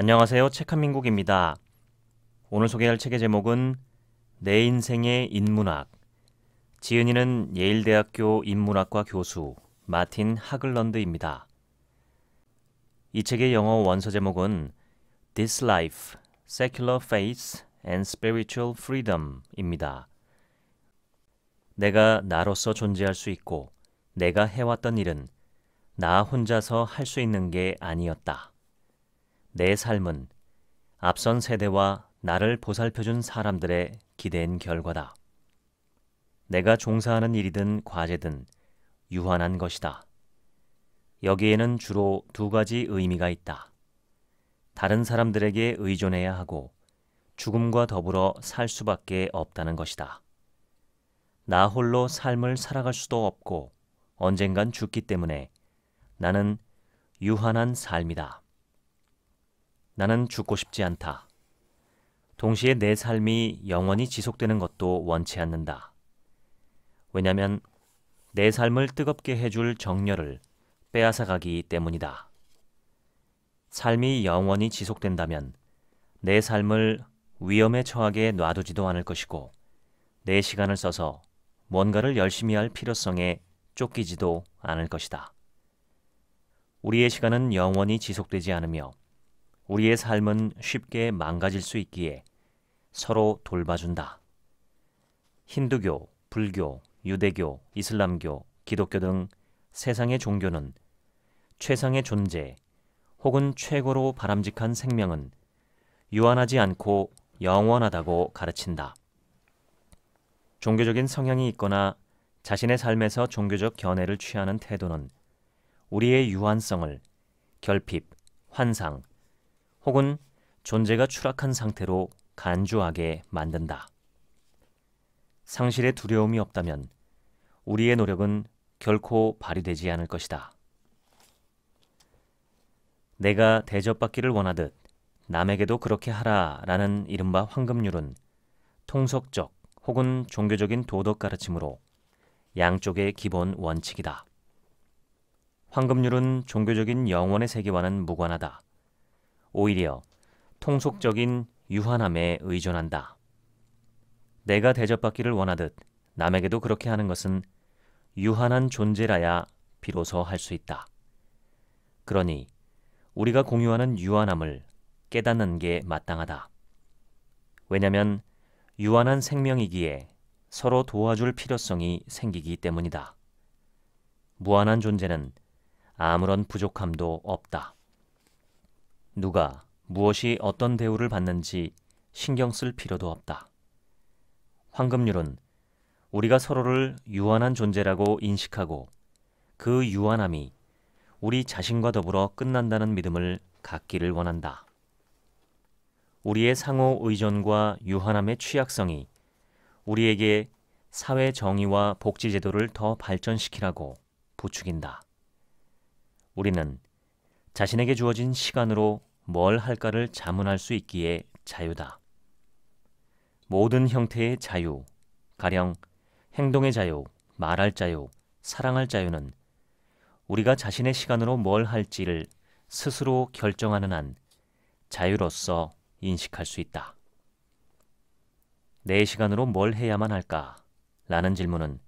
안녕하세요. 책 한민국입니다. 오늘 소개할 책의 제목은 내 인생의 인문학. 지은이는 예일대학교 인문학과 교수 마틴 하글런드입니다. 이 책의 영어 원서 제목은 This Life, Secular Faith and Spiritual Freedom입니다. 내가 나로서 존재할 수 있고 내가 해왔던 일은 나 혼자서 할 수 있는 게 아니었다. 내 삶은 앞선 세대와 나를 보살펴준 사람들의 기대인 결과다. 내가 종사하는 일이든 과제든 유한한 것이다. 여기에는 주로 두 가지 의미가 있다. 다른 사람들에게 의존해야 하고 죽음과 더불어 살 수밖에 없다는 것이다. 나 홀로 삶을 살아갈 수도 없고 언젠간 죽기 때문에 나는 유한한 삶이다. 나는 죽고 싶지 않다. 동시에 내 삶이 영원히 지속되는 것도 원치 않는다. 왜냐하면 내 삶을 뜨겁게 해줄 정열을 빼앗아가기 때문이다. 삶이 영원히 지속된다면 내 삶을 위험에 처하게 놔두지도 않을 것이고 내 시간을 써서 뭔가를 열심히 할 필요성에 쫓기지도 않을 것이다. 우리의 시간은 영원히 지속되지 않으며 우리의 삶은 쉽게 망가질 수 있기에 서로 돌봐준다. 힌두교, 불교, 유대교, 이슬람교, 기독교 등 세상의 종교는 최상의 존재 혹은 최고로 바람직한 생명은 유한하지 않고 영원하다고 가르친다. 종교적인 성향이 있거나 자신의 삶에서 종교적 견해를 취하는 태도는 우리의 유한성을 결핍, 환상, 혹은 존재가 추락한 상태로 간주하게 만든다. 상실의 두려움이 없다면 우리의 노력은 결코 발휘되지 않을 것이다. 내가 대접받기를 원하듯 남에게도 그렇게 하라라는 이른바 황금률은 통속적 혹은 종교적인 도덕 가르침으로 양쪽의 기본 원칙이다. 황금률은 종교적인 영원의 세계와는 무관하다. 오히려 통속적인 유한함에 의존한다. 내가 대접받기를 원하듯 남에게도 그렇게 하는 것은 유한한 존재라야 비로소 할 수 있다. 그러니 우리가 공유하는 유한함을 깨닫는 게 마땅하다. 왜냐하면 유한한 생명이기에 서로 도와줄 필요성이 생기기 때문이다. 무한한 존재는 아무런 부족함도 없다. 누가 무엇이 어떤 대우를 받는지 신경 쓸 필요도 없다. 황금률은 우리가 서로를 유한한 존재라고 인식하고 그 유한함이 우리 자신과 더불어 끝난다는 믿음을 갖기를 원한다. 우리의 상호 의존과 유한함의 취약성이 우리에게 사회 정의와 복지 제도를 더 발전시키라고 부추긴다. 우리는 자신에게 주어진 시간으로 뭘 할까를 자문할 수 있기에 자유다. 모든 형태의 자유, 가령 행동의 자유, 말할 자유, 사랑할 자유는 우리가 자신의 시간으로 뭘 할지를 스스로 결정하는 한 자유로서 인식할 수 있다. 내 시간으로 뭘 해야만 할까? 라는 질문은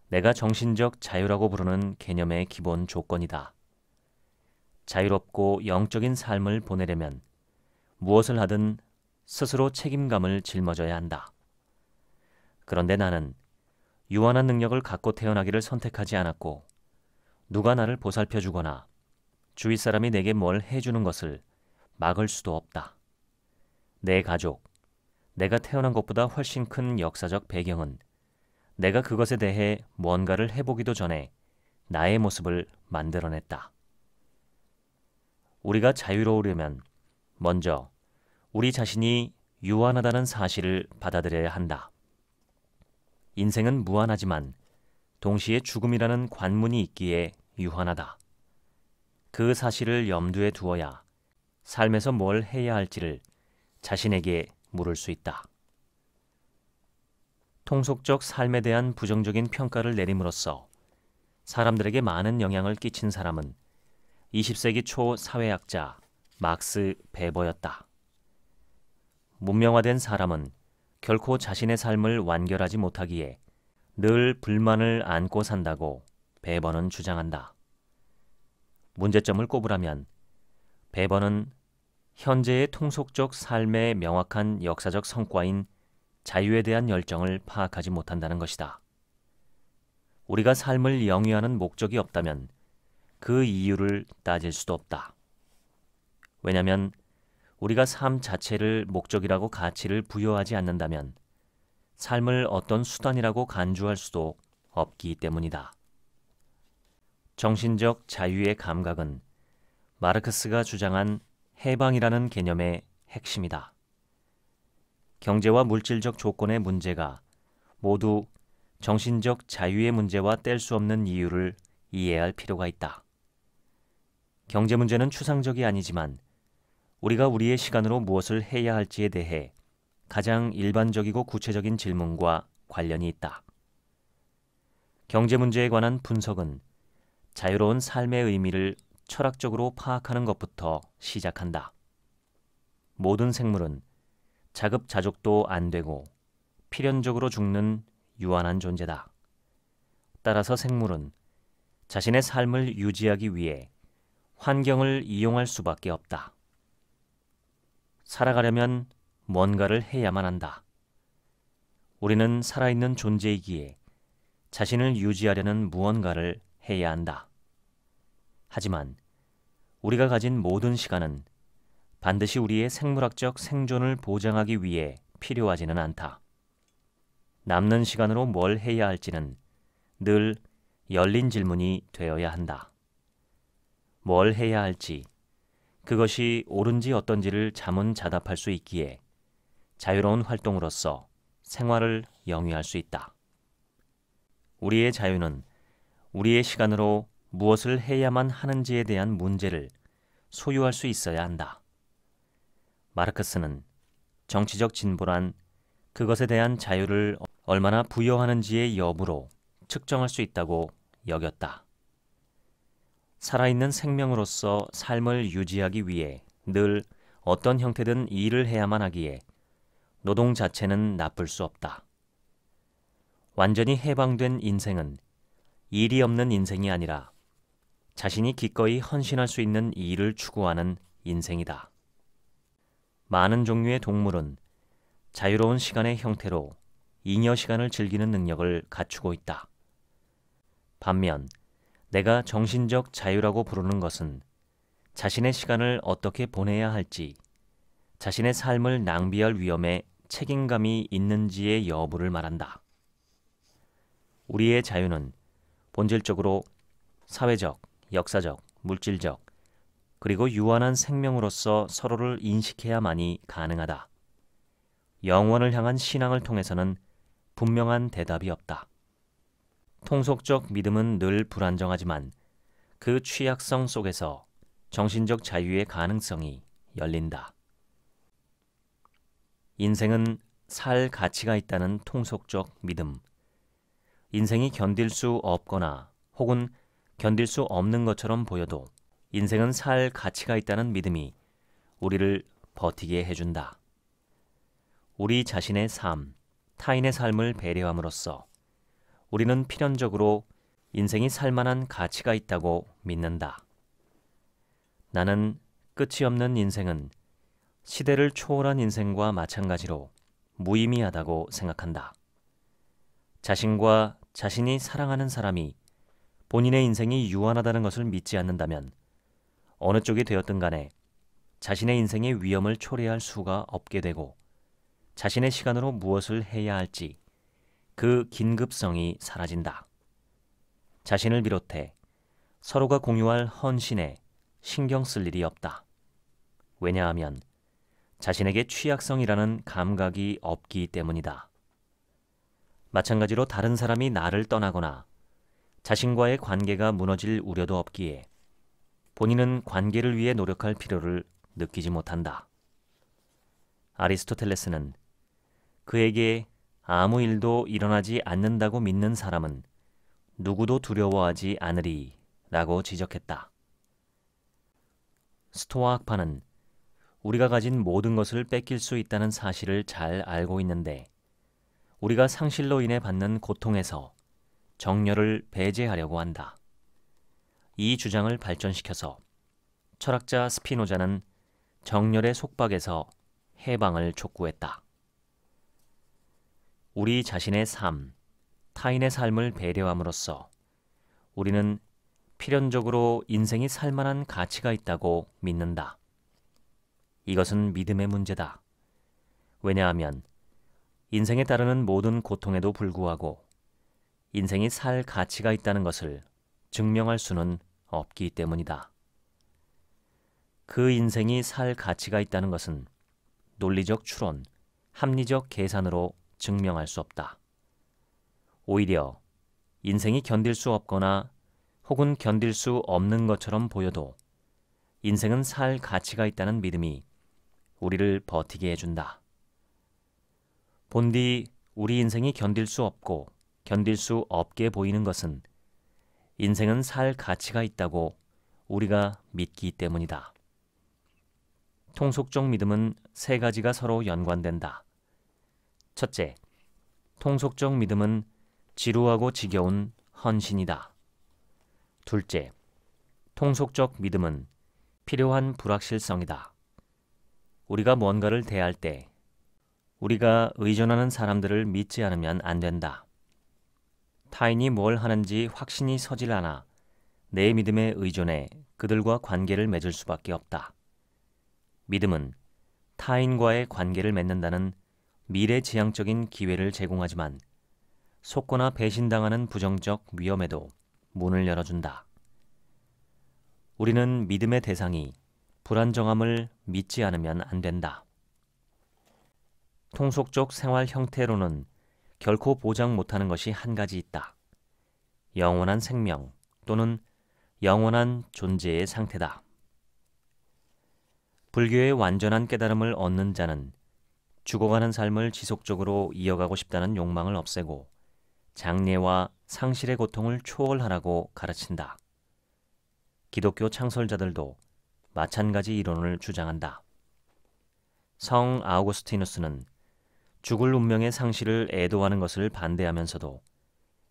내가 정신적 자유라고 부르는 개념의 기본 조건이다. 자유롭고 영적인 삶을 보내려면 무엇을 하든 스스로 책임감을 짊어져야 한다. 그런데 나는 유한한 능력을 갖고 태어나기를 선택하지 않았고 누가 나를 보살펴주거나 주위 사람이 내게 뭘 해주는 것을 막을 수도 없다. 내 가족, 내가 태어난 것보다 훨씬 큰 역사적 배경은 내가 그것에 대해 뭔가를 해보기도 전에 나의 모습을 만들어냈다. 우리가 자유로우려면 먼저 우리 자신이 유한하다는 사실을 받아들여야 한다. 인생은 무한하지만 동시에 죽음이라는 관문이 있기에 유한하다. 그 사실을 염두에 두어야 삶에서 뭘 해야 할지를 자신에게 물을 수 있다. 통속적 삶에 대한 부정적인 평가를 내림으로써 사람들에게 많은 영향을 끼친 사람은 20세기 초 사회학자 막스 베버였다. 문명화된 사람은 결코 자신의 삶을 완결하지 못하기에 늘 불만을 안고 산다고 베버는 주장한다. 문제점을 꼽으라면 베버는 현재의 통속적 삶의 명확한 역사적 성과인 자유에 대한 열정을 파악하지 못한다는 것이다. 우리가 삶을 영위하는 목적이 없다면 그 이유를 따질 수도 없다. 왜냐하면 우리가 삶 자체를 목적이라고 가치를 부여하지 않는다면 삶을 어떤 수단이라고 간주할 수도 없기 때문이다. 정신적 자유의 감각은 마르크스가 주장한 해방이라는 개념의 핵심이다. 경제와 물질적 조건의 문제가 모두 정신적 자유의 문제와 뗄 수 없는 이유를 이해할 필요가 있다. 경제 문제는 추상적이 아니지만 우리가 우리의 시간으로 무엇을 해야 할지에 대해 가장 일반적이고 구체적인 질문과 관련이 있다. 경제 문제에 관한 분석은 자유로운 삶의 의미를 철학적으로 파악하는 것부터 시작한다. 모든 생물은 자급자족도 안 되고 필연적으로 죽는 유한한 존재다. 따라서 생물은 자신의 삶을 유지하기 위해 환경을 이용할 수밖에 없다. 살아가려면 뭔가를 해야만 한다. 우리는 살아있는 존재이기에 자신을 유지하려는 무언가를 해야 한다. 하지만 우리가 가진 모든 시간은 반드시 우리의 생물학적 생존을 보장하기 위해 필요하지는 않다. 남는 시간으로 뭘 해야 할지는 늘 열린 질문이 되어야 한다. 뭘 해야 할지, 그것이 옳은지 어떤지를 자문자답할 수 있기에 자유로운 활동으로서 생활을 영위할 수 있다. 우리의 자유는 우리의 시간으로 무엇을 해야만 하는지에 대한 문제를 소유할 수 있어야 한다. 마르크스는 정치적 진보란 그것에 대한 자유를 얼마나 부여하는지의 여부로 측정할 수 있다고 여겼다. 살아있는 생명으로서 삶을 유지하기 위해 늘 어떤 형태든 일을 해야만 하기에 노동 자체는 나쁠 수 없다. 완전히 해방된 인생은 일이 없는 인생이 아니라 자신이 기꺼이 헌신할 수 있는 일을 추구하는 인생이다. 많은 종류의 동물은 자유로운 시간의 형태로 잉여 시간을 즐기는 능력을 갖추고 있다. 반면 내가 정신적 자유라고 부르는 것은 자신의 시간을 어떻게 보내야 할지, 자신의 삶을 낭비할 위험에 책임감이 있는지의 여부를 말한다. 우리의 자유는 본질적으로 사회적, 역사적, 물질적, 그리고 유한한 생명으로서 서로를 인식해야만이 가능하다. 영원을 향한 신앙을 통해서는 분명한 대답이 없다. 통속적 믿음은 늘 불안정하지만 그 취약성 속에서 정신적 자유의 가능성이 열린다. 인생은 살 가치가 있다는 통속적 믿음. 인생이 견딜 수 없거나 혹은 견딜 수 없는 것처럼 보여도 인생은 살 가치가 있다는 믿음이 우리를 버티게 해준다. 우리 자신의 삶, 타인의 삶을 배려함으로써 우리는 필연적으로 인생이 살만한 가치가 있다고 믿는다. 나는 끝이 없는 인생은 시대를 초월한 인생과 마찬가지로 무의미하다고 생각한다. 자신과 자신이 사랑하는 사람이 본인의 인생이 유한하다는 것을 믿지 않는다면 어느 쪽이 되었든 간에 자신의 인생의 위험을 초래할 수가 없게 되고 자신의 시간으로 무엇을 해야 할지 그 긴급성이 사라진다. 자신을 비롯해 서로가 공유할 헌신에 신경 쓸 일이 없다. 왜냐하면 자신에게 취약성이라는 감각이 없기 때문이다. 마찬가지로 다른 사람이 나를 떠나거나 자신과의 관계가 무너질 우려도 없기에 본인은 관계를 위해 노력할 필요를 느끼지 못한다. 아리스토텔레스는 그에게 아무 일도 일어나지 않는다고 믿는 사람은 누구도 두려워하지 않으리 라고 지적했다. 스토아 학파는 우리가 가진 모든 것을 뺏길 수 있다는 사실을 잘 알고 있는데 우리가 상실로 인해 받는 고통에서 정열을 배제하려고 한다. 이 주장을 발전시켜서 철학자 스피노자는 정열의 속박에서 해방을 촉구했다. 우리 자신의 삶, 타인의 삶을 배려함으로써 우리는 필연적으로 인생이 살만한 가치가 있다고 믿는다. 이것은 믿음의 문제다. 왜냐하면 인생에 따르는 모든 고통에도 불구하고 인생이 살 가치가 있다는 것을 증명할 수는 없기 때문이다. 그 인생이 살 가치가 있다는 것은 논리적 추론, 합리적 계산으로 증명할 수 없다. 오히려 인생이 견딜 수 없거나 혹은 견딜 수 없는 것처럼 보여도 인생은 살 가치가 있다는 믿음이 우리를 버티게 해준다. 본디 우리 인생이 견딜 수 없고 견딜 수 없게 보이는 것은 인생은 살 가치가 있다고 우리가 믿기 때문이다. 통속적 믿음은 세 가지가 서로 연관된다. 첫째, 통속적 믿음은 지루하고 지겨운 헌신이다. 둘째, 통속적 믿음은 필요한 불확실성이다. 우리가 뭔가를 대할 때 우리가 의존하는 사람들을 믿지 않으면 안 된다. 타인이 뭘 하는지 확신이 서질 않아 내 믿음에 의존해 그들과 관계를 맺을 수밖에 없다. 믿음은 타인과의 관계를 맺는다는 미래지향적인 기회를 제공하지만 속거나 배신당하는 부정적 위험에도 문을 열어준다. 우리는 믿음의 대상이 불안정함을 믿지 않으면 안 된다. 통속적 생활 형태로는 결코 보장 못하는 것이 한 가지 있다. 영원한 생명 또는 영원한 존재의 상태다. 불교의 완전한 깨달음을 얻는 자는 죽어가는 삶을 지속적으로 이어가고 싶다는 욕망을 없애고 장례와 상실의 고통을 초월하라고 가르친다. 기독교 창설자들도 마찬가지 이론을 주장한다. 성 아우구스티누스는 죽을 운명의 상실을 애도하는 것을 반대하면서도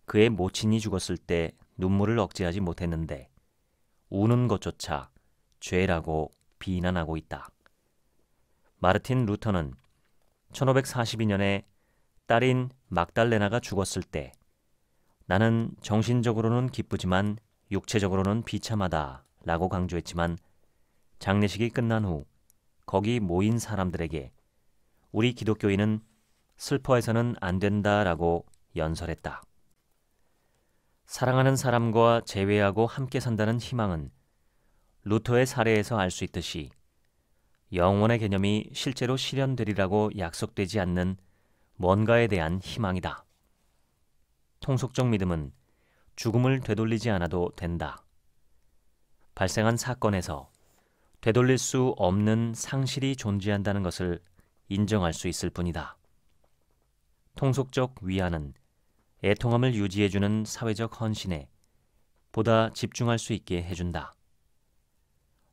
그의 모친이 죽었을 때 눈물을 억제하지 못했는데 우는 것조차 죄라고 비난하고 있다. 마르틴 루터는 1542년에 딸인 막달레나가 죽었을 때 나는 정신적으로는 기쁘지만 육체적으로는 비참하다 라고 강조했지만 장례식이 끝난 후 거기 모인 사람들에게 우리 기독교인은 슬퍼해서는 안 된다라고 연설했다. 사랑하는 사람과 재회하고 함께 산다는 희망은 루터의 사례에서 알 수 있듯이 영원의 개념이 실제로 실현되리라고 약속되지 않는 뭔가에 대한 희망이다. 통속적 믿음은 죽음을 되돌리지 않아도 된다. 발생한 사건에서 되돌릴 수 없는 상실이 존재한다는 것을 인정할 수 있을 뿐이다. 통속적 위안은 애통함을 유지해주는 사회적 헌신에 보다 집중할 수 있게 해준다.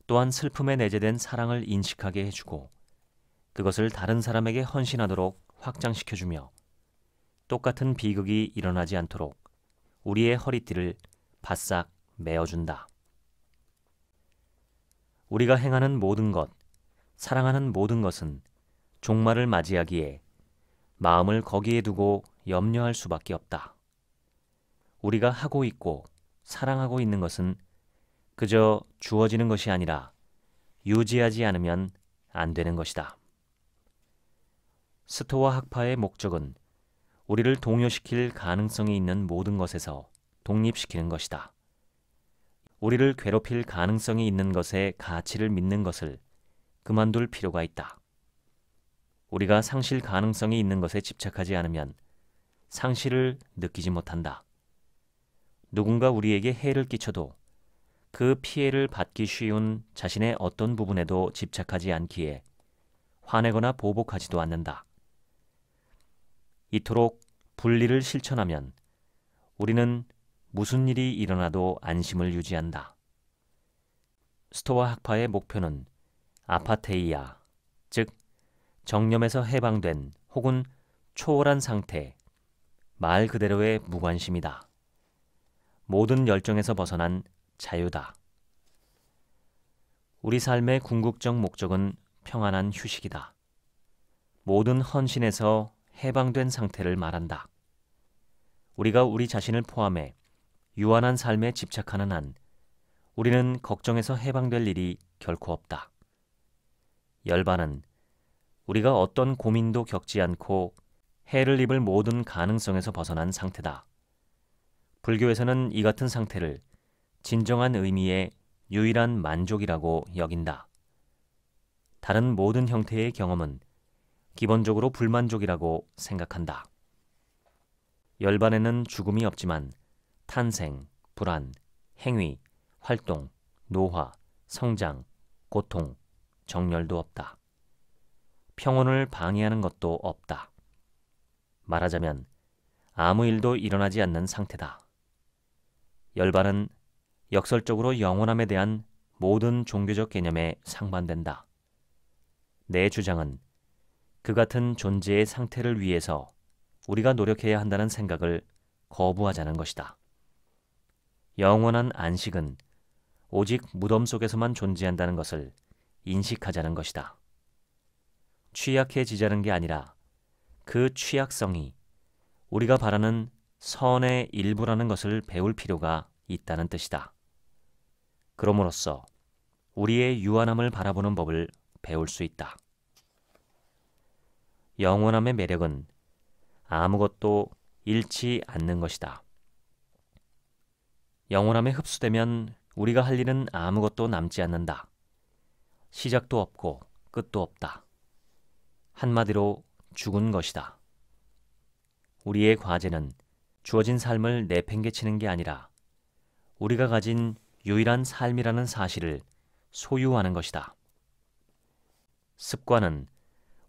또한 슬픔에 내재된 사랑을 인식하게 해주고 그것을 다른 사람에게 헌신하도록 확장시켜주며 똑같은 비극이 일어나지 않도록 우리의 허리띠를 바싹 메어준다. 우리가 행하는 모든 것, 사랑하는 모든 것은 종말을 맞이하기에 마음을 거기에 두고 염려할 수밖에 없다. 우리가 하고 있고 사랑하고 있는 것은 그저 주어지는 것이 아니라 유지하지 않으면 안 되는 것이다. 스토아 학파의 목적은 우리를 동요시킬 가능성이 있는 모든 것에서 독립시키는 것이다. 우리를 괴롭힐 가능성이 있는 것의 가치를 믿는 것을 그만둘 필요가 있다. 우리가 상실 가능성이 있는 것에 집착하지 않으면 상실을 느끼지 못한다. 누군가 우리에게 해를 끼쳐도 그 피해를 받기 쉬운 자신의 어떤 부분에도 집착하지 않기에 화내거나 보복하지도 않는다. 이토록 분리를 실천하면 우리는 무슨 일이 일어나도 안심을 유지한다. 스토아 학파의 목표는 아파테이아, 즉 정념에서 해방된 혹은 초월한 상태, 말 그대로의 무관심이다. 모든 열정에서 벗어난 자유다. 우리 삶의 궁극적 목적은 평안한 휴식이다. 모든 헌신에서 해방된 상태를 말한다. 우리가 우리 자신을 포함해 유한한 삶에 집착하는 한 우리는 걱정에서 해방될 일이 결코 없다. 열반은 우리가 어떤 고민도 겪지 않고 해를 입을 모든 가능성에서 벗어난 상태다. 불교에서는 이 같은 상태를 진정한 의미의 유일한 만족이라고 여긴다. 다른 모든 형태의 경험은 기본적으로 불만족이라고 생각한다. 열반에는 죽음이 없지만 탄생, 불안, 행위, 활동, 노화, 성장, 고통, 정열도 없다. 평온을 방해하는 것도 없다. 말하자면 아무 일도 일어나지 않는 상태다. 열반은 역설적으로 영원함에 대한 모든 종교적 개념에 상반된다. 내 주장은 그 같은 존재의 상태를 위해서 우리가 노력해야 한다는 생각을 거부하자는 것이다. 영원한 안식은 오직 무덤 속에서만 존재한다는 것을 인식하자는 것이다. 취약해지자는 게 아니라 그 취약성이 우리가 바라는 선의 일부라는 것을 배울 필요가 있다는 뜻이다. 그럼으로써 우리의 유한함을 바라보는 법을 배울 수 있다. 영원함의 매력은 아무것도 잃지 않는 것이다. 영원함에 흡수되면 우리가 할 일은 아무것도 남지 않는다. 시작도 없고 끝도 없다. 한마디로 죽은 것이다. 우리의 과제는 주어진 삶을 내팽개치는 게 아니라 우리가 가진 유일한 삶이라는 사실을 소유하는 것이다. 습관은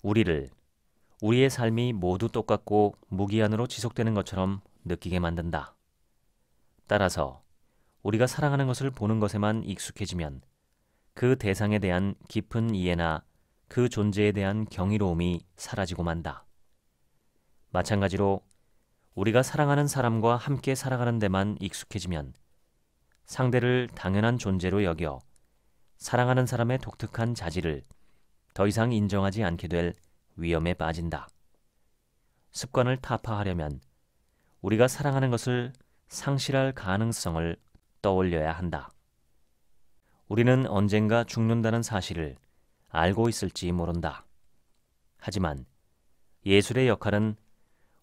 우리의 삶이 모두 똑같고 무기한으로 지속되는 것처럼 느끼게 만든다. 따라서 우리가 사랑하는 것을 보는 것에만 익숙해지면 그 대상에 대한 깊은 이해나 그 존재에 대한 경이로움이 사라지고 만다. 마찬가지로 우리가 사랑하는 사람과 함께 살아가는 데만 익숙해지면 상대를 당연한 존재로 여겨 사랑하는 사람의 독특한 자질을 더 이상 인정하지 않게 될 위험에 빠진다. 습관을 타파하려면 우리가 사랑하는 것을 상실할 가능성을 떠올려야 한다. 우리는 언젠가 죽는다는 사실을 알고 있을지 모른다. 하지만 예술의 역할은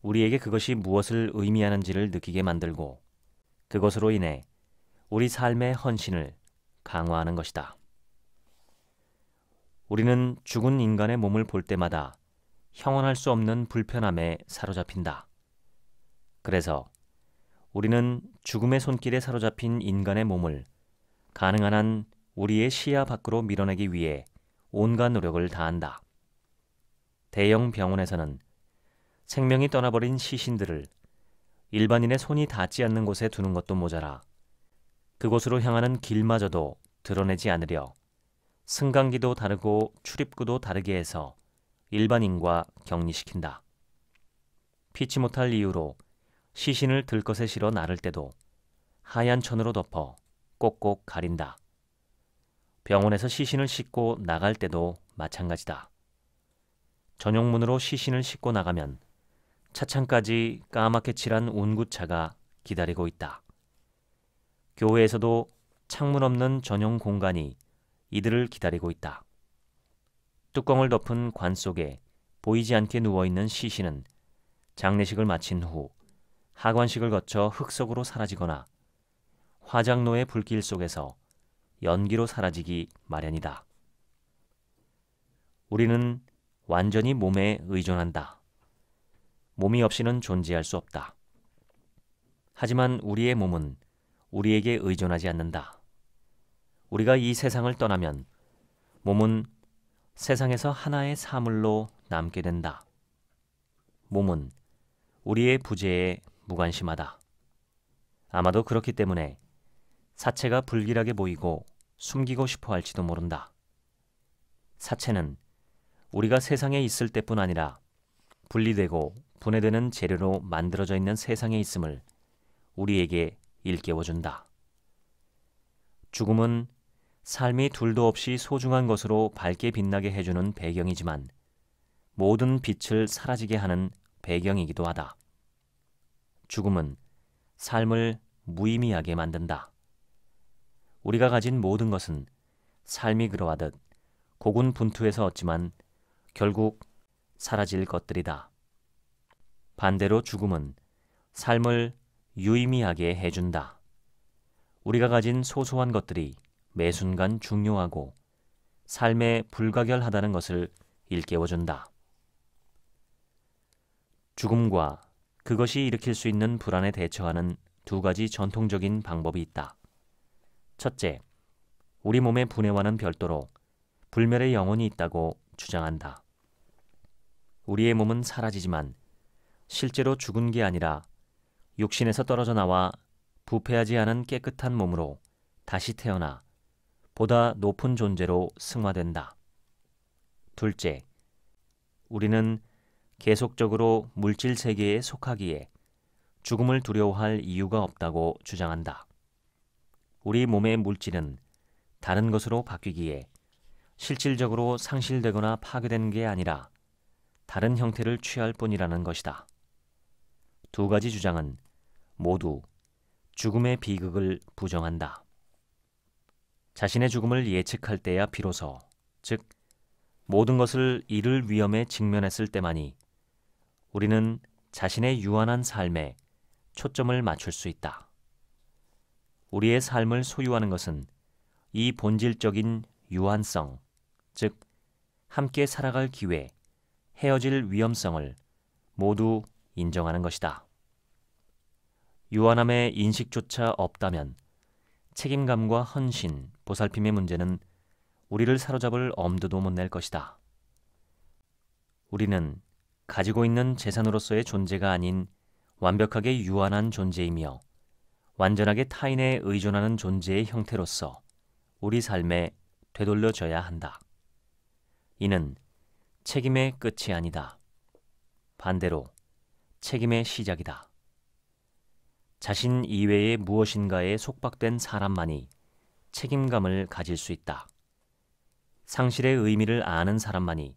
우리에게 그것이 무엇을 의미하는지를 느끼게 만들고 그것으로 인해 우리 삶의 헌신을 강화하는 것이다. 우리는 죽은 인간의 몸을 볼 때마다 형언할 수 없는 불편함에 사로잡힌다. 그래서 우리는 죽음의 손길에 사로잡힌 인간의 몸을 가능한 한 우리의 시야 밖으로 밀어내기 위해 온갖 노력을 다한다. 대형 병원에서는 생명이 떠나버린 시신들을 일반인의 손이 닿지 않는 곳에 두는 것도 모자라 그곳으로 향하는 길마저도 드러내지 않으려 승강기도 다르고 출입구도 다르게 해서 일반인과 격리시킨다. 피치 못할 이유로 시신을 들것에 실어 나를 때도 하얀 천으로 덮어 꼭꼭 가린다. 병원에서 시신을 싣고 나갈 때도 마찬가지다. 전용문으로 시신을 싣고 나가면 차창까지 까맣게 칠한 운구차가 기다리고 있다. 교회에서도 창문 없는 전용 공간이 이들을 기다리고 있다. 뚜껑을 덮은 관 속에 보이지 않게 누워있는 시신은 장례식을 마친 후 하관식을 거쳐 흙 속으로 사라지거나 화장로의 불길 속에서 연기로 사라지기 마련이다. 우리는 완전히 몸에 의존한다. 몸이 없이는 존재할 수 없다. 하지만 우리의 몸은 우리에게 의존하지 않는다. 우리가 이 세상을 떠나면 몸은 세상에서 하나의 사물로 남게 된다. 몸은 우리의 부재에 무관심하다. 아마도 그렇기 때문에 사체가 불길하게 보이고 숨기고 싶어 할지도 모른다. 사체는 우리가 세상에 있을 때뿐 아니라 분리되고 분해되는 재료로 만들어져 있는 세상에 있음을 우리에게 일깨워준다. 죽음은 삶이 둘도 없이 소중한 것으로 밝게 빛나게 해주는 배경이지만 모든 빛을 사라지게 하는 배경이기도 하다. 죽음은 삶을 무의미하게 만든다. 우리가 가진 모든 것은 삶이 그러하듯 고군분투해서 얻지만 결국 사라질 것들이다. 반대로 죽음은 삶을 유의미하게 해준다. 우리가 가진 소소한 것들이 매 순간 중요하고 삶에 불가결하다는 것을 일깨워준다. 죽음과 그것이 일으킬 수 있는 불안에 대처하는 두 가지 전통적인 방법이 있다. 첫째, 우리 몸의 분해와는 별도로 불멸의 영혼이 있다고 주장한다. 우리의 몸은 사라지지만 실제로 죽은 게 아니라 육신에서 떨어져 나와 부패하지 않은 깨끗한 몸으로 다시 태어나 보다 높은 존재로 승화된다. 둘째, 우리는 계속적으로 물질 세계에 속하기에 죽음을 두려워할 이유가 없다고 주장한다. 우리 몸의 물질은 다른 것으로 바뀌기에 실질적으로 상실되거나 파괴된 게 아니라 다른 형태를 취할 뿐이라는 것이다. 두 가지 주장은 모두 죽음의 비극을 부정한다. 자신의 죽음을 예측할 때야 비로소, 즉 모든 것을 잃을 위험에 직면했을 때만이 우리는 자신의 유한한 삶에 초점을 맞출 수 있다. 우리의 삶을 소유하는 것은 이 본질적인 유한성, 즉 함께 살아갈 기회, 헤어질 위험성을 모두 인정하는 것이다. 유한함의 인식조차 없다면 책임감과 헌신, 보살핌의 문제는 우리를 사로잡을 엄두도 못 낼 것이다. 우리는 가지고 있는 재산으로서의 존재가 아닌 완벽하게 유한한 존재이며 완전하게 타인에 의존하는 존재의 형태로서 우리 삶에 되돌려져야 한다. 이는 책임의 끝이 아니다. 반대로 책임의 시작이다. 자신 이외의 무엇인가에 속박된 사람만이 책임감을 가질 수 있다. 상실의 의미를 아는 사람만이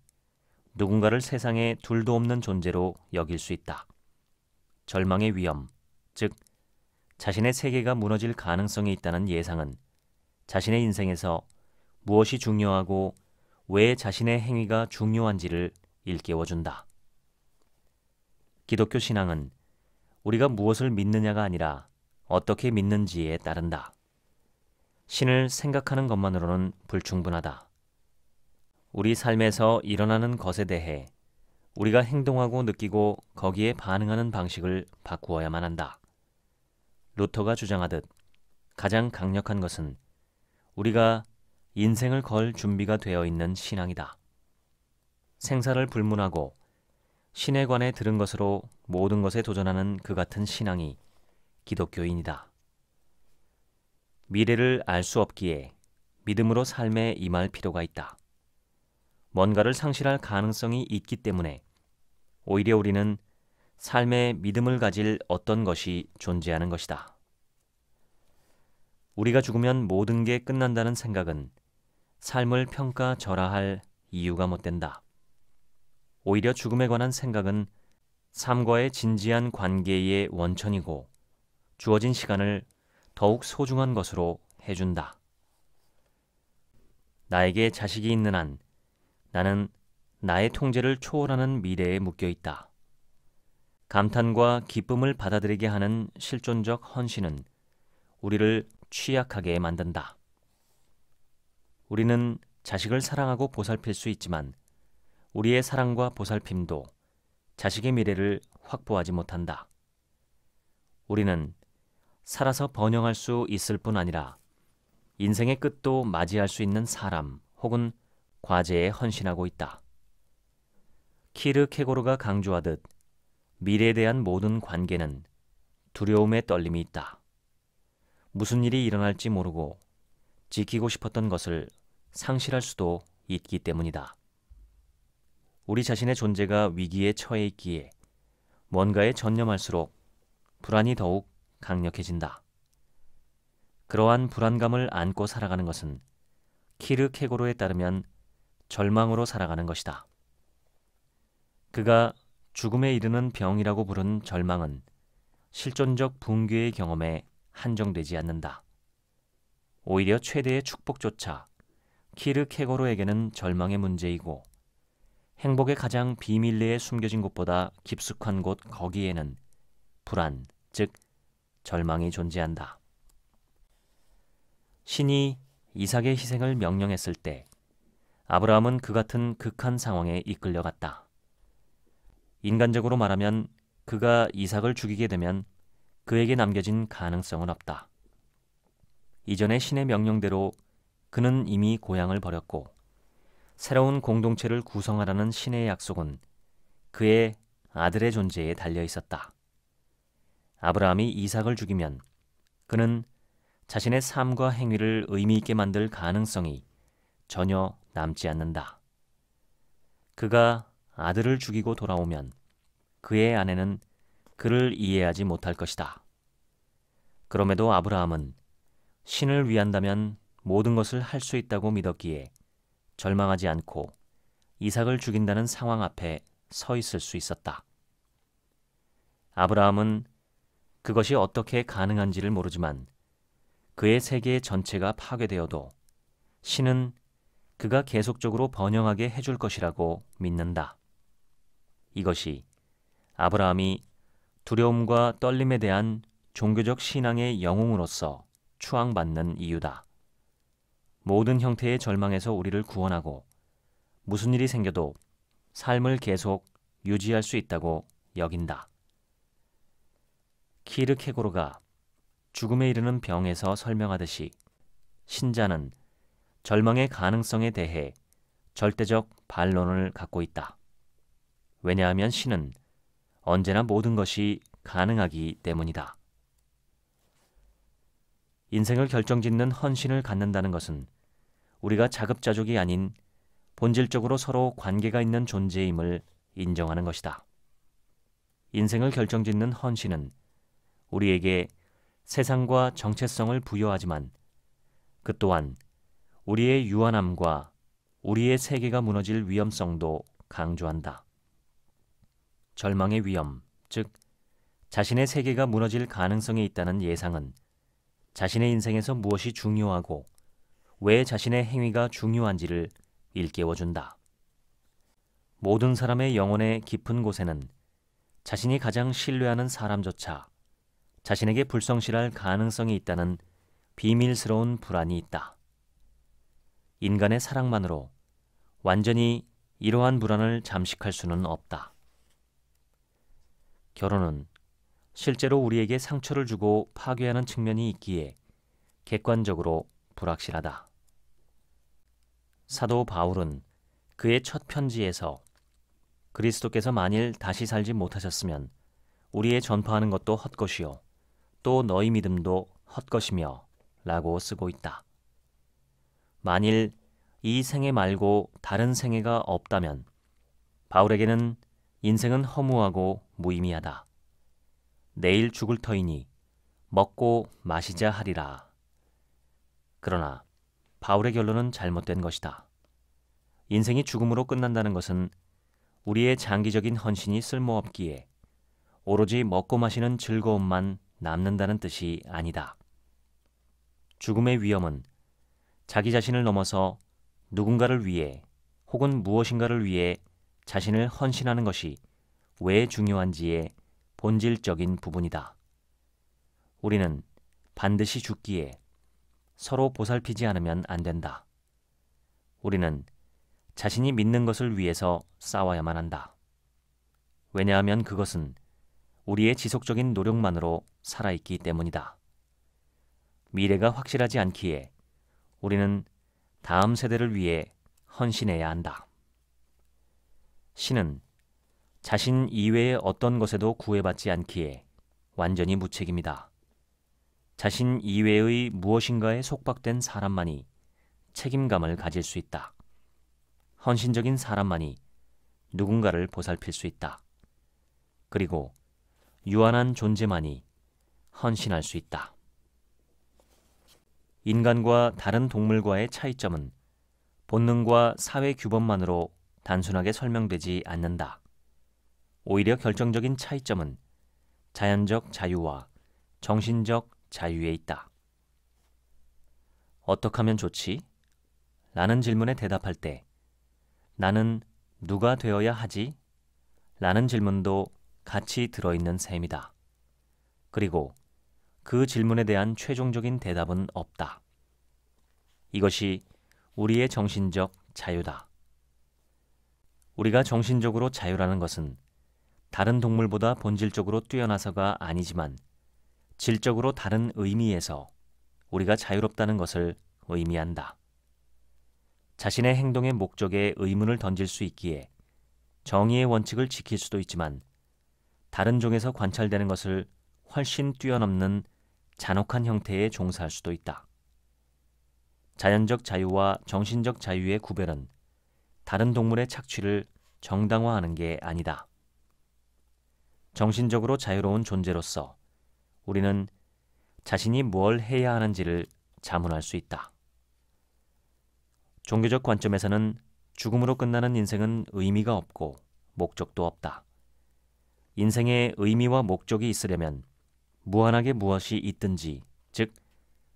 누군가를 세상에 둘도 없는 존재로 여길 수 있다. 절망의 위험, 즉 자신의 세계가 무너질 가능성이 있다는 예상은 자신의 인생에서 무엇이 중요하고 왜 자신의 행위가 중요한지를 일깨워준다. 기독교 신앙은 우리가 무엇을 믿느냐가 아니라 어떻게 믿는지에 따른다. 신을 생각하는 것만으로는 불충분하다. 우리 삶에서 일어나는 것에 대해 우리가 행동하고 느끼고 거기에 반응하는 방식을 바꾸어야만 한다. 루터가 주장하듯 가장 강력한 것은 우리가 인생을 걸 준비가 되어 있는 신앙이다. 생사를 불문하고 신에 관해 들은 것으로 모든 것에 도전하는 그 같은 신앙이 기독교인이다. 미래를 알 수 없기에 믿음으로 삶에 임할 필요가 있다. 뭔가를 상실할 가능성이 있기 때문에 오히려 우리는 삶에 믿음을 가질 어떤 것이 존재하는 것이다. 우리가 죽으면 모든 게 끝난다는 생각은 삶을 평가절하할 이유가 못 된다. 오히려 죽음에 관한 생각은 삶과의 진지한 관계의 원천이고 주어진 시간을 더욱 소중한 것으로 해준다. 나에게 자식이 있는 한 나는 나의 통제를 초월하는 미래에 묶여 있다. 감탄과 기쁨을 받아들이게 하는 실존적 헌신은 우리를 취약하게 만든다. 우리는 자식을 사랑하고 보살필 수 있지만 우리의 사랑과 보살핌도 자식의 미래를 확보하지 못한다. 우리는 살아서 번영할 수 있을 뿐 아니라 인생의 끝도 맞이할 수 있는 사람 혹은 과제에 헌신하고 있다. 키르케고르가 강조하듯 미래에 대한 모든 관계는 두려움의 떨림이 있다. 무슨 일이 일어날지 모르고 지키고 싶었던 것을 상실할 수도 있기 때문이다. 우리 자신의 존재가 위기에 처해 있기에 뭔가에 전념할수록 불안이 더욱 강력해진다. 그러한 불안감을 안고 살아가는 것은 키르케고르에 따르면 절망으로 살아가는 것이다. 그가 죽음에 이르는 병이라고 부른 절망은 실존적 붕괴의 경험에 한정되지 않는다. 오히려 최대의 축복조차 키르케고르에게는 절망의 문제이고 행복의 가장 비밀리에 숨겨진 곳보다 깊숙한 곳 거기에는 불안, 즉 절망이 존재한다. 신이 이삭의 희생을 명령했을 때 아브라함은 그 같은 극한 상황에 이끌려갔다. 인간적으로 말하면 그가 이삭을 죽이게 되면 그에게 남겨진 가능성은 없다. 이전의 신의 명령대로 그는 이미 고향을 버렸고 새로운 공동체를 구성하라는 신의 약속은 그의 아들의 존재에 달려 있었다. 아브라함이 이삭을 죽이면 그는 자신의 삶과 행위를 의미 있게 만들 가능성이 전혀 남지 않는다. 그가 아들을 죽이고 돌아오면 그의 아내는 그를 이해하지 못할 것이다. 그럼에도 아브라함은 신을 위한다면 모든 것을 할 수 있다고 믿었기에 절망하지 않고 이삭을 죽인다는 상황 앞에 서 있을 수 있었다. 아브라함은 그것이 어떻게 가능한지를 모르지만 그의 세계 전체가 파괴되어도 신은 그가 계속적으로 번영하게 해줄 것이라고 믿는다. 이것이 아브라함이 두려움과 떨림에 대한 종교적 신앙의 영웅으로서 추앙받는 이유다. 모든 형태의 절망에서 우리를 구원하고 무슨 일이 생겨도 삶을 계속 유지할 수 있다고 여긴다. 키르케고르가 죽음에 이르는 병에서 설명하듯이 신자는 절망의 가능성에 대해 절대적 반론을 갖고 있다. 왜냐하면 신은 언제나 모든 것이 가능하기 때문이다. 인생을 결정짓는 헌신을 갖는다는 것은 우리가 자급자족이 아닌 본질적으로 서로 관계가 있는 존재임을 인정하는 것이다. 인생을 결정짓는 헌신은 우리에게 세상과 정체성을 부여하지만 그 또한 우리의 유한함과 우리의 세계가 무너질 위험성도 강조한다. 절망의 위험, 즉 자신의 세계가 무너질 가능성이 있다는 예상은 자신의 인생에서 무엇이 중요하고 왜 자신의 행위가 중요한지를 일깨워준다. 모든 사람의 영혼의 깊은 곳에는 자신이 가장 신뢰하는 사람조차 자신에게 불성실할 가능성이 있다는 비밀스러운 불안이 있다. 인간의 사랑만으로 완전히 이러한 불안을 잠식할 수는 없다. 결혼은 실제로 우리에게 상처를 주고 파괴하는 측면이 있기에 객관적으로 불확실하다. 사도 바울은 그의 첫 편지에서 그리스도께서 만일 다시 살지 못하셨으면 우리의 전파하는 것도 헛것이요 또 너희 믿음도 헛것이며 라고 쓰고 있다. 만일 이 생애 말고 다른 생애가 없다면 바울에게는 인생은 허무하고 무의미하다. 내일 죽을 터이니 먹고 마시자 하리라. 그러나 바울의 결론은 잘못된 것이다. 인생이 죽음으로 끝난다는 것은 우리의 장기적인 헌신이 쓸모없기에 오로지 먹고 마시는 즐거움만 남는다는 뜻이 아니다. 죽음의 위험은 자기 자신을 넘어서 누군가를 위해 혹은 무엇인가를 위해 자신을 헌신하는 것이 왜 중요한지의 본질적인 부분이다. 우리는 반드시 죽기에 서로 보살피지 않으면 안 된다. 우리는 자신이 믿는 것을 위해서 싸워야만 한다. 왜냐하면 그것은 우리의 지속적인 노력만으로 살아있기 때문이다. 미래가 확실하지 않기에 우리는 다음 세대를 위해 헌신해야 한다. 신은 자신 이외의 어떤 것에도 구애받지 않기에 완전히 무책임이다. 자신 이외의 무엇인가에 속박된 사람만이 책임감을 가질 수 있다. 헌신적인 사람만이 누군가를 보살필 수 있다. 그리고 유한한 존재만이 헌신할 수 있다. 인간과 다른 동물과의 차이점은 본능과 사회 규범만으로 단순하게 설명되지 않는다. 오히려 결정적인 차이점은 자연적 자유와 정신적 자유에 있다. 어떻게 하면 좋지? 라는 질문에 대답할 때 나는 누가 되어야 하지? 라는 질문도 같이 들어있는 셈이다. 그리고 그 질문에 대한 최종적인 대답은 없다. 이것이 우리의 정신적 자유다. 우리가 정신적으로 자유라는 것은 다른 동물보다 본질적으로 뛰어나서가 아니지만 질적으로 다른 의미에서 우리가 자유롭다는 것을 의미한다. 자신의 행동의 목적에 의문을 던질 수 있기에 정의의 원칙을 지킬 수도 있지만 다른 종에서 관찰되는 것을 훨씬 뛰어넘는 잔혹한 형태에 종사할 수도 있다. 자연적 자유와 정신적 자유의 구별은 다른 동물의 착취를 정당화하는 게 아니다. 정신적으로 자유로운 존재로서 우리는 자신이 뭘 해야 하는지를 자문할 수 있다. 종교적 관점에서는 죽음으로 끝나는 인생은 의미가 없고 목적도 없다. 인생에 의미와 목적이 있으려면 무한하게 무엇이 있든지, 즉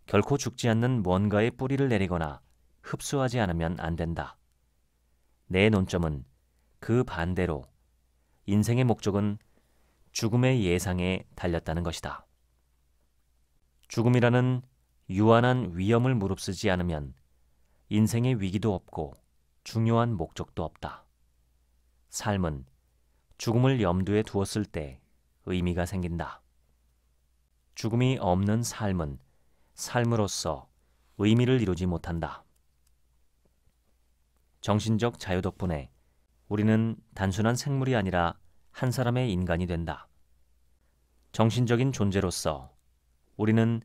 결코 죽지 않는 뭔가의 뿌리를 내리거나 흡수하지 않으면 안 된다. 내 논점은 그 반대로 인생의 목적은 죽음의 예상에 달렸다는 것이다. 죽음이라는 유한한 위험을 무릅쓰지 않으면 인생의 위기도 없고 중요한 목적도 없다. 삶은 죽음을 염두에 두었을 때 의미가 생긴다. 죽음이 없는 삶은 삶으로서 의미를 이루지 못한다. 정신적 자유 덕분에 우리는 단순한 생물이 아니라 한 사람의 인간이 된다. 정신적인 존재로서 우리는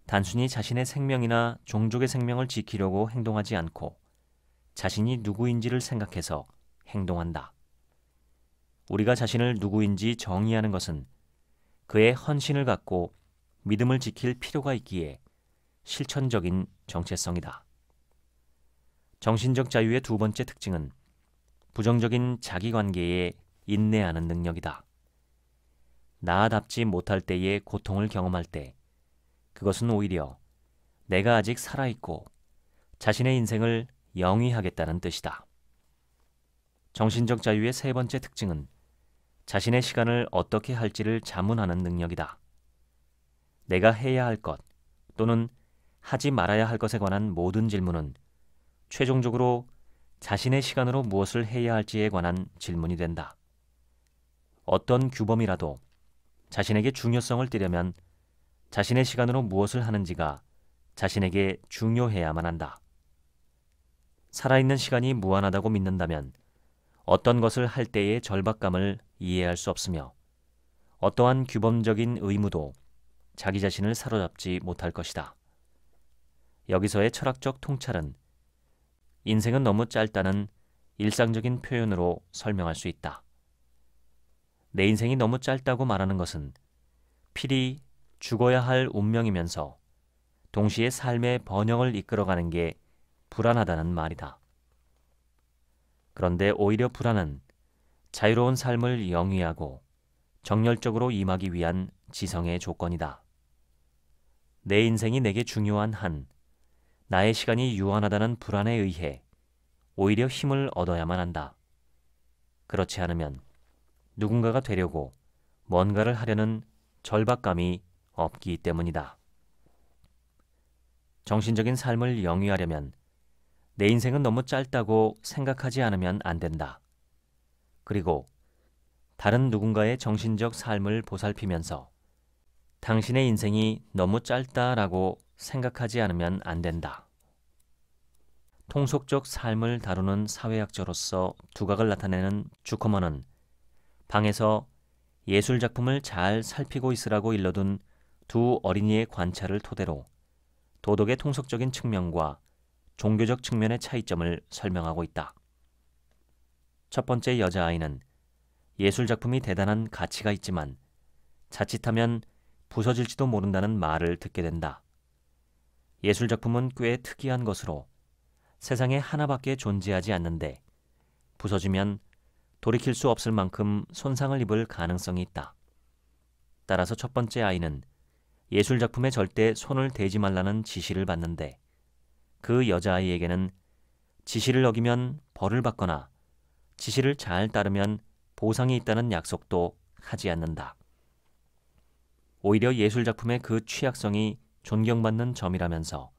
단순히 자신의 생명이나 종족의 생명을 지키려고 행동하지 않고 자신이 누구인지를 생각해서 행동한다. 우리가 자신을 누구인지 정의하는 것은 그의 헌신을 갖고 믿음을 지킬 필요가 있기에 실천적인 정체성이다. 정신적 자유의 두 번째 특징은 부정적인 자기관계에 인내하는 능력이다. 나아답지 못할 때의 고통을 경험할 때 그것은 오히려 내가 아직 살아있고 자신의 인생을 영위하겠다는 뜻이다. 정신적 자유의 세 번째 특징은 자신의 시간을 어떻게 할지를 자문하는 능력이다. 내가 해야 할 것 또는 하지 말아야 할 것에 관한 모든 질문은 최종적으로 자신의 시간으로 무엇을 해야 할지에 관한 질문이 된다. 어떤 규범이라도 자신에게 중요성을 띠려면 자신의 시간으로 무엇을 하는지가 자신에게 중요해야만 한다. 살아있는 시간이 무한하다고 믿는다면 어떤 것을 할 때의 절박감을 이해할 수 없으며 어떠한 규범적인 의무도 자기 자신을 사로잡지 못할 것이다. 여기서의 철학적 통찰은 인생은 너무 짧다는 일상적인 표현으로 설명할 수 있다. 내 인생이 너무 짧다고 말하는 것은 필히 죽어야 할 운명이면서 동시에 삶의 번영을 이끌어가는 게 불안하다는 말이다. 그런데 오히려 불안은 자유로운 삶을 영위하고 정열적으로 임하기 위한 지성의 조건이다. 내 인생이 내게 중요한 한 나의 시간이 유한하다는 불안에 의해 오히려 힘을 얻어야만 한다. 그렇지 않으면 누군가가 되려고 뭔가를 하려는 절박감이 없기 때문이다. 정신적인 삶을 영위하려면 내 인생은 너무 짧다고 생각하지 않으면 안 된다. 그리고 다른 누군가의 정신적 삶을 보살피면서 당신의 인생이 너무 짧다라고 생각하지 않으면 안 된다. 통속적 삶을 다루는 사회학자로서 두각을 나타내는 주커먼은 방에서 예술 작품을 잘 살피고 있으라고 일러둔 두 어린이의 관찰을 토대로 도덕의 통속적인 측면과 종교적 측면의 차이점을 설명하고 있다. 첫 번째 여자아이는 예술작품이 대단한 가치가 있지만 자칫하면 부서질지도 모른다는 말을 듣게 된다. 예술작품은 꽤 특이한 것으로 세상에 하나밖에 존재하지 않는데 부서지면 돌이킬 수 없을 만큼 손상을 입을 가능성이 있다. 따라서 첫 번째 아이는 예술작품에 절대 손을 대지 말라는 지시를 받는데 그 여자아이에게는 지시를 어기면 벌을 받거나 지시를 잘 따르면 보상이 있다는 약속도 하지 않는다. 오히려 예술작품의 그 취약성이 존경받는 점이라면서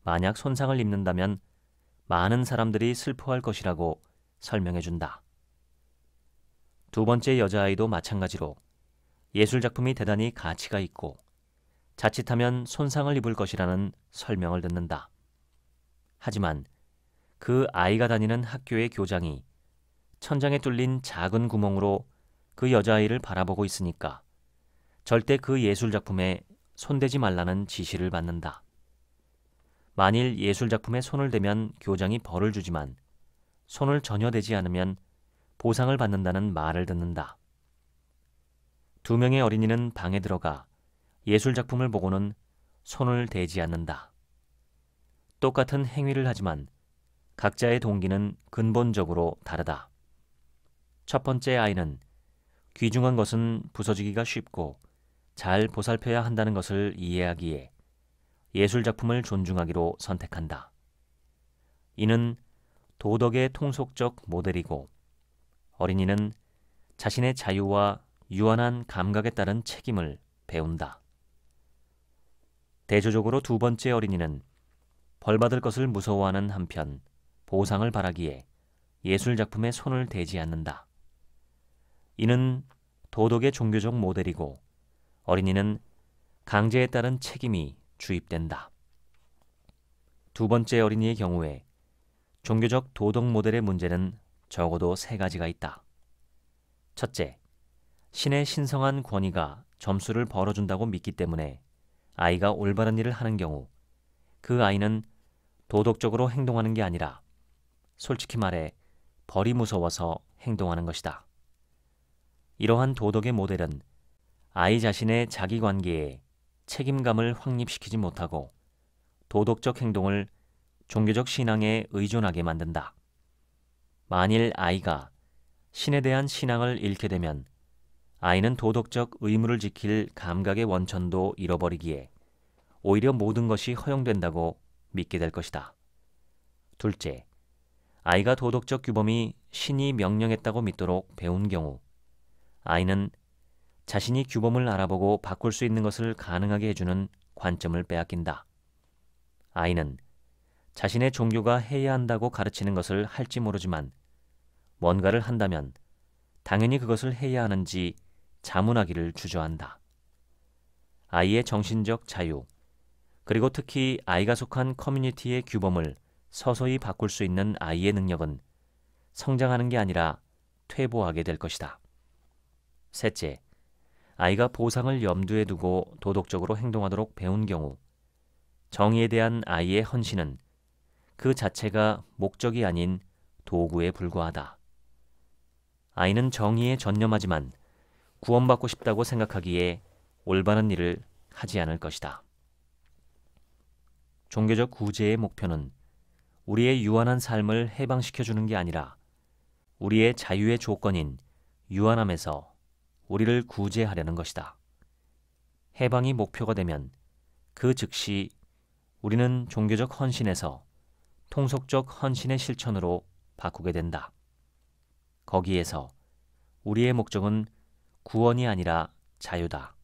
만약 손상을 입는다면 많은 사람들이 슬퍼할 것이라고 설명해준다. 두 번째 여자아이도 마찬가지로 예술작품이 대단히 가치가 있고 자칫하면 손상을 입을 것이라는 설명을 듣는다. 하지만 그 아이가 다니는 학교의 교장이 천장에 뚫린 작은 구멍으로 그 여자아이를 바라보고 있으니까 절대 그 예술작품에 손대지 말라는 지시를 받는다. 만일 예술작품에 손을 대면 교장이 벌을 주지만 손을 전혀 대지 않으면 보상을 받는다는 말을 듣는다. 두 명의 어린이는 방에 들어가 예술작품을 보고는 손을 대지 않는다. 똑같은 행위를 하지만 각자의 동기는 근본적으로 다르다. 첫 번째 아이는 귀중한 것은 부서지기가 쉽고 잘 보살펴야 한다는 것을 이해하기에 예술작품을 존중하기로 선택한다. 이는 도덕의 통속적 모델이고 어린이는 자신의 자유와 유한한 감각에 따른 책임을 배운다. 대조적으로 두 번째 어린이는 벌받을 것을 무서워하는 한편 보상을 바라기에 예술작품에 손을 대지 않는다. 이는 도덕의 종교적 모델이고 어린이는 강제에 따른 책임이 주입된다. 두 번째 어린이의 경우에 종교적 도덕 모델의 문제는 적어도 세 가지가 있다. 첫째, 신의 신성한 권위가 점수를 벌어준다고 믿기 때문에 아이가 올바른 일을 하는 경우 그 아이는 도덕적으로 행동하는 게 아니라 솔직히 말해 벌이 무서워서 행동하는 것이다. 이러한 도덕의 모델은 아이 자신의 자기관계에 책임감을 확립시키지 못하고 도덕적 행동을 종교적 신앙에 의존하게 만든다. 만일 아이가 신에 대한 신앙을 잃게 되면 아이는 도덕적 의무를 지킬 감각의 원천도 잃어버리기에 오히려 모든 것이 허용된다고 믿게 될 것이다. 둘째, 아이가 도덕적 규범이 신이 명령했다고 믿도록 배운 경우 아이는 자신이 규범을 알아보고 바꿀 수 있는 것을 가능하게 해주는 관점을 빼앗긴다. 아이는 자신의 종교가 해야 한다고 가르치는 것을 할지 모르지만 뭔가를 한다면 당연히 그것을 해야 하는지 자문하기를 주저한다. 아이의 정신적 자유, 그리고 특히 아이가 속한 커뮤니티의 규범을 서서히 바꿀 수 있는 아이의 능력은 성장하는 게 아니라 퇴보하게 될 것이다. 셋째, 아이가 보상을 염두에 두고 도덕적으로 행동하도록 배운 경우 정의에 대한 아이의 헌신은 그 자체가 목적이 아닌 도구에 불과하다. 아이는 정의에 전념하지만 구원받고 싶다고 생각하기에 올바른 일을 하지 않을 것이다. 종교적 구제의 목표는 우리의 유한한 삶을 해방시켜주는 게 아니라 우리의 자유의 조건인 유한함에서 우리를 구제하려는 것이다. 해방이 목표가 되면 그 즉시 우리는 종교적 헌신에서 통속적 헌신의 실천으로 바꾸게 된다. 거기에서 우리의 목적은 구원이 아니라 자유다.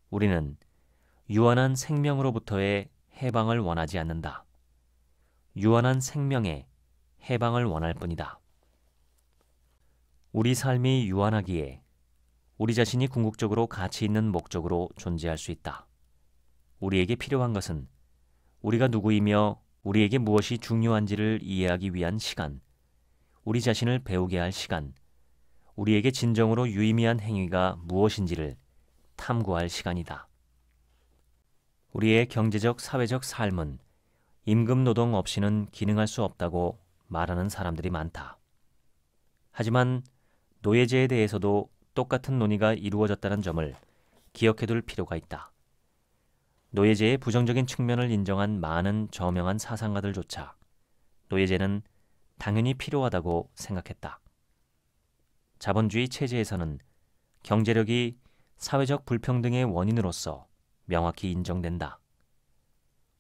우리는 유한한 생명으로부터의 해방을 원하지 않는다. 유한한 생명의 해방을 원할 뿐이다. 우리 삶이 유한하기에 우리 자신이 궁극적으로 가치 있는 목적으로 존재할 수 있다. 우리에게 필요한 것은 우리가 누구이며 우리에게 무엇이 중요한지를 이해하기 위한 시간, 우리 자신을 배우게 할 시간, 우리에게 진정으로 유의미한 행위가 무엇인지를 탐구할 시간이다. 우리의 경제적, 사회적 삶은 임금 노동 없이는 기능할 수 없다고 말하는 사람들이 많다. 하지만 노예제에 대해서도 똑같은 논의가 이루어졌다는 점을 기억해둘 필요가 있다. 노예제의 부정적인 측면을 인정한 많은 저명한 사상가들조차 노예제는 당연히 필요하다고 생각했다. 자본주의 체제에서는 경제력이 사회적 불평등의 원인으로서 명확히 인정된다.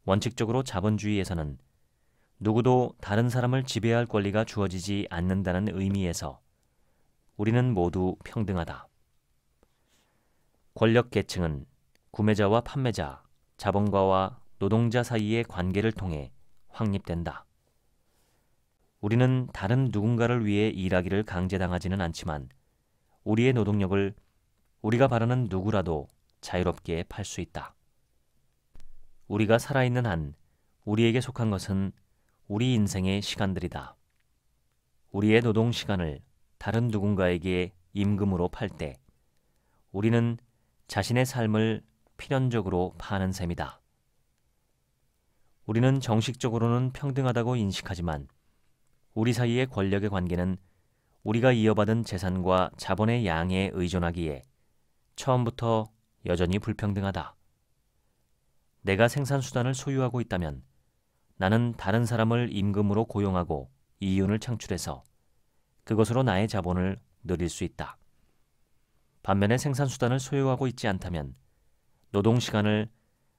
원칙적으로 자본주의에서는 누구도 다른 사람을 지배할 권리가 주어지지 않는다는 의미에서 우리는 모두 평등하다. 권력 계층은 구매자와 판매자, 자본가와 노동자 사이의 관계를 통해 확립된다. 우리는 다른 누군가를 위해 일하기를 강제당하지는 않지만 우리의 노동력을 우리가 바라는 누구라도 자유롭게 팔 수 있다. 우리가 살아있는 한 우리에게 속한 것은 우리 인생의 시간들이다. 우리의 노동 시간을 다른 누군가에게 임금으로 팔 때 우리는 자신의 삶을 필연적으로 파는 셈이다. 우리는 정식적으로는 평등하다고 인식하지만 우리 사이의 권력의 관계는 우리가 이어받은 재산과 자본의 양에 의존하기에 처음부터 여전히 불평등하다. 내가 생산수단을 소유하고 있다면 나는 다른 사람을 임금으로 고용하고 이윤을 창출해서 그것으로 나의 자본을 늘릴 수 있다. 반면에 생산수단을 소유하고 있지 않다면 노동시간을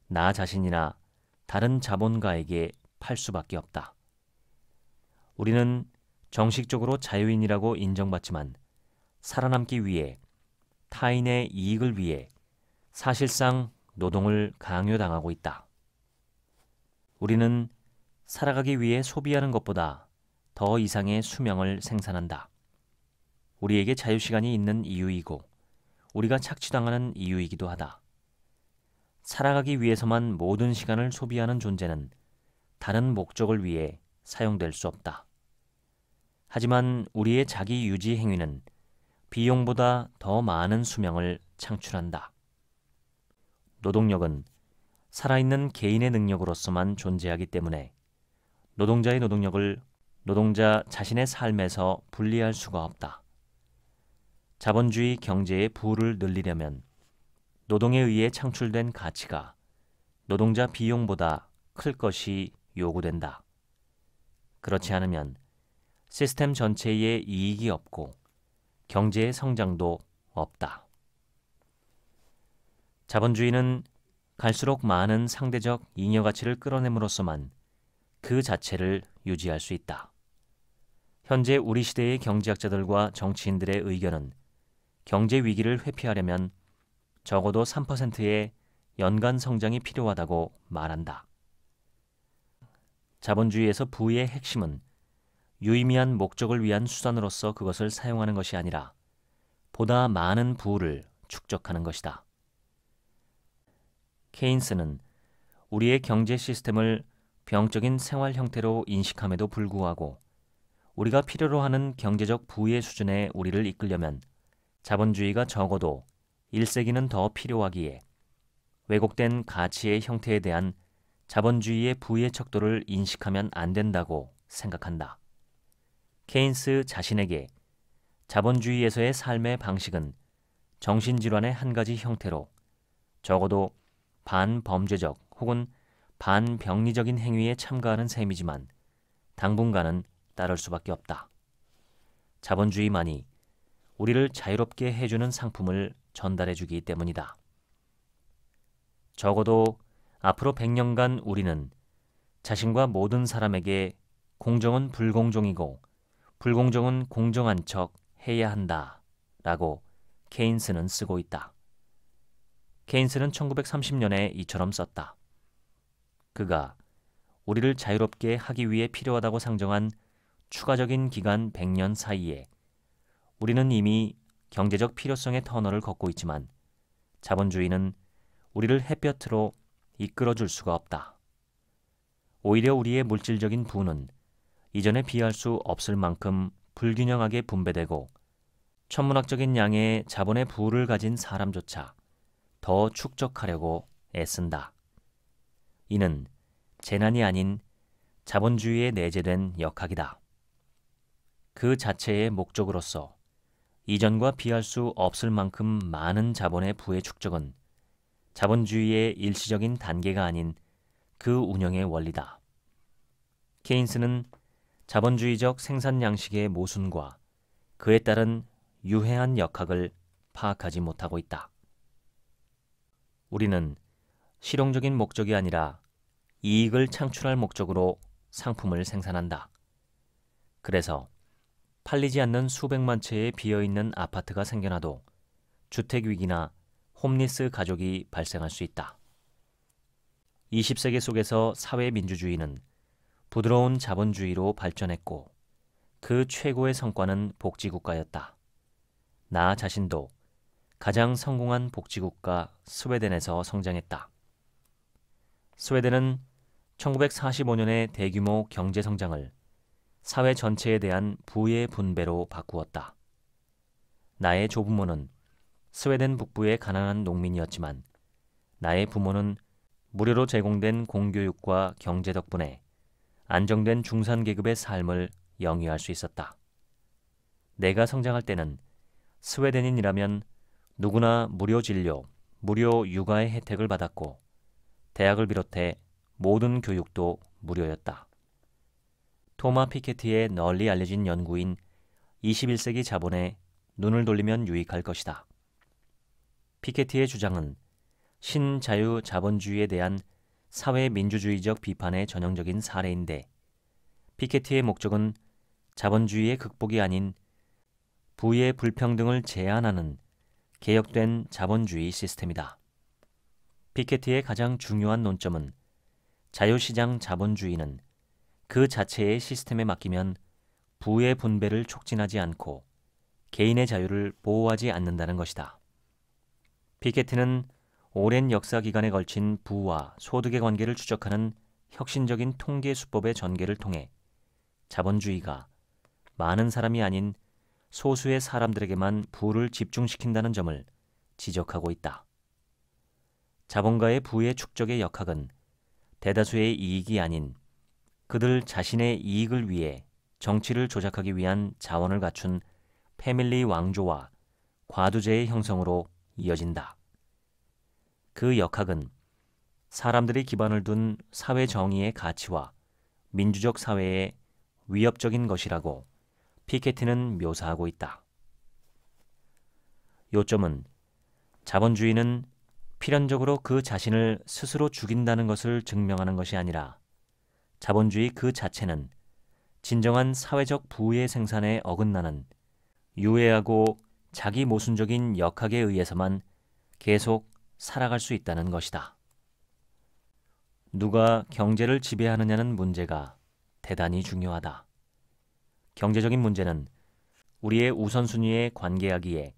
나 자신이나 다른 자본가에게 팔 수밖에 없다. 우리는 정식적으로 자유인이라고 인정받지만 살아남기 위해 타인의 이익을 위해 사실상 노동을 강요당하고 있다. 우리는 살아가기 위해 소비하는 것보다 더 이상의 수명을 생산한다. 우리에게 자유시간이 있는 이유이고 우리가 착취당하는 이유이기도 하다. 살아가기 위해서만 모든 시간을 소비하는 존재는 다른 목적을 위해 사용될 수 없다. 하지만 우리의 자기 유지 행위는 비용보다 더 많은 수명을 창출한다. 노동력은 살아있는 개인의 능력으로서만 존재하기 때문에 노동자의 노동력을 노동자 자신의 삶에서 분리할 수가 없다. 자본주의 경제의 부를 늘리려면 노동에 의해 창출된 가치가 노동자 비용보다 클 것이 요구된다. 그렇지 않으면 시스템 전체에 이익이 없고 경제의 성장도 없다. 자본주의는 갈수록 많은 상대적 잉여 가치를 끌어냄으로써만 그 자체를 유지할 수 있다. 현재 우리 시대의 경제학자들과 정치인들의 의견은 경제 위기를 회피하려면 적어도 3%의 연간 성장이 필요하다고 말한다. 자본주의에서 부의 핵심은 유의미한 목적을 위한 수단으로서 그것을 사용하는 것이 아니라 보다 많은 부를 축적하는 것이다. 케인스는 우리의 경제 시스템을 병적인 생활 형태로 인식함에도 불구하고 우리가 필요로 하는 경제적 부의 수준에 우리를 이끌려면 자본주의가 적어도 1세기는 더 필요하기에 왜곡된 가치의 형태에 대한 자본주의의 부의 척도를 인식하면 안 된다고 생각한다. 케인스 자신에게 자본주의에서의 삶의 방식은 정신질환의 한 가지 형태로 적어도 반범죄적 혹은 반병리적인 행위에 참가하는 셈이지만 당분간은 따를 수밖에 없다. 자본주의만이 우리를 자유롭게 해주는 상품을 전달해주기 때문이다. 적어도 앞으로 100년간 우리는 자신과 모든 사람에게 공정은 불공정이고 불공정은 공정한 척 해야 한다 라고 케인스는 쓰고 있다. 케인스는 1930년에 이처럼 썼다. 그가 우리를 자유롭게 하기 위해 필요하다고 상정한 추가적인 기간 100년 사이에 우리는 이미 경제적 필요성의 터널을 걷고 있지만 자본주의는 우리를 햇볕으로 이끌어줄 수가 없다. 오히려 우리의 물질적인 부는 이전에 비할 수 없을 만큼 불균형하게 분배되고 천문학적인 양의 자본의 부를 가진 사람조차 더 축적하려고 애쓴다. 이는 재난이 아닌 자본주의에 내재된 역학이다. 그 자체의 목적으로서 이전과 비할 수 없을 만큼 많은 자본의 부의 축적은 자본주의의 일시적인 단계가 아닌 그 운영의 원리다. 케인스는 자본주의적 생산 양식의 모순과 그에 따른 유해한 역학을 파악하지 못하고 있다. 우리는 실용적인 목적이 아니라 이익을 창출할 목적으로 상품을 생산한다. 그래서 팔리지 않는 수백만 채의 비어있는 아파트가 생겨나도 주택위기나 홈리스 가족이 발생할 수 있다. 20세기 속에서 사회민주주의는 부드러운 자본주의로 발전했고 그 최고의 성과는 복지국가였다. 나 자신도 가장 성공한 복지국가 스웨덴에서 성장했다. 스웨덴은 1945년의 대규모 경제성장을 사회 전체에 대한 부의 분배로 바꾸었다. 나의 조부모는 스웨덴 북부의 가난한 농민이었지만 나의 부모는 무료로 제공된 공교육과 경제 덕분에 안정된 중산계급의 삶을 영위할 수 있었다. 내가 성장할 때는 스웨덴인이라면 누구나 무료 진료, 무료 육아의 혜택을 받았고 대학을 비롯해 모든 교육도 무료였다. 토마 피케티의 널리 알려진 연구인 21세기 자본에 눈을 돌리면 유익할 것이다. 피케티의 주장은 신자유 자본주의에 대한 사회민주주의적 비판의 전형적인 사례인데 피케티의 목적은 자본주의의 극복이 아닌 부의 불평등을 제한하는 개혁된 자본주의 시스템이다. 피케티의 가장 중요한 논점은 자유시장 자본주의는 그 자체의 시스템에 맡기면 부의 분배를 촉진하지 않고 개인의 자유를 보호하지 않는다는 것이다. 피케티는 오랜 역사 기간에 걸친 부와 소득의 관계를 추적하는 혁신적인 통계 수법의 전개를 통해 자본주의가 많은 사람이 아닌 소수의 사람들에게만 부를 집중시킨다는 점을 지적하고 있다. 자본가의 부의 축적의 역학은 대다수의 이익이 아닌 그들 자신의 이익을 위해 정치를 조작하기 위한 자원을 갖춘 패밀리 왕조와 과두제의 형성으로 이어진다. 그 역학은 사람들이 기반을 둔 사회 정의의 가치와 민주적 사회의 위협적인 것이라고 피케티는 묘사하고 있다. 요점은 자본주의는 필연적으로 그 자신을 스스로 죽인다는 것을 증명하는 것이 아니라 자본주의 그 자체는 진정한 사회적 부의 생산에 어긋나는 유해하고 자기 모순적인 역학에 의해서만 계속 살아갈 수 있다는 것이다. 누가 경제를 지배하느냐는 문제가 대단히 중요하다. 경제적인 문제는 우리의 우선순위에 관계하기에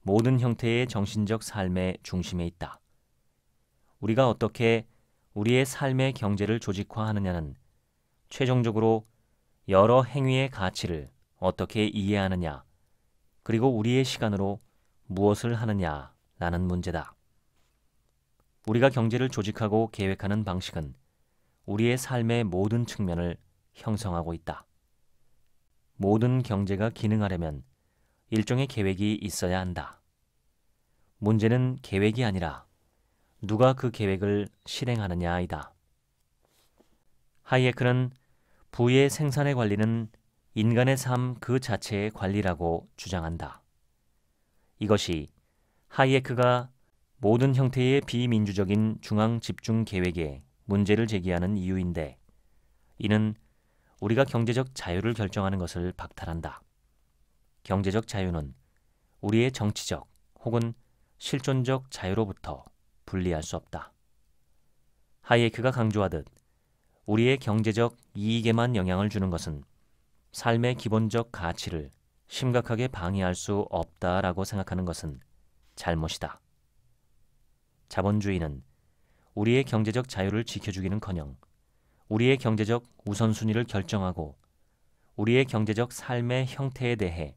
모든 형태의 정신적 삶의 중심에 있다. 우리가 어떻게 우리의 삶의 경제를 조직화하느냐는 최종적으로 여러 행위의 가치를 어떻게 이해하느냐, 그리고 우리의 시간으로 무엇을 하느냐라는 문제다. 우리가 경제를 조직하고 계획하는 방식은 우리의 삶의 모든 측면을 형성하고 있다. 모든 경제가 기능하려면 일종의 계획이 있어야 한다. 문제는 계획이 아니라 누가 그 계획을 실행하느냐이다. 하이에크는 부의 생산의 관리는 인간의 삶 그 자체의 관리라고 주장한다. 이것이 하이에크가 모든 형태의 비민주적인 중앙 집중 계획에 문제를 제기하는 이유인데 이는 우리가 경제적 자유를 결정하는 것을 박탈한다. 경제적 자유는 우리의 정치적 혹은 실존적 자유로부터 분리할 수 없다. 하이에크가 강조하듯 우리의 경제적 이익에만 영향을 주는 것은 삶의 기본적 가치를 심각하게 방해할 수 없다라고 생각하는 것은 잘못이다. 자본주의는 우리의 경제적 자유를 지켜주기는커녕 우리의 경제적 우선순위를 결정하고 우리의 경제적 삶의 형태에 대해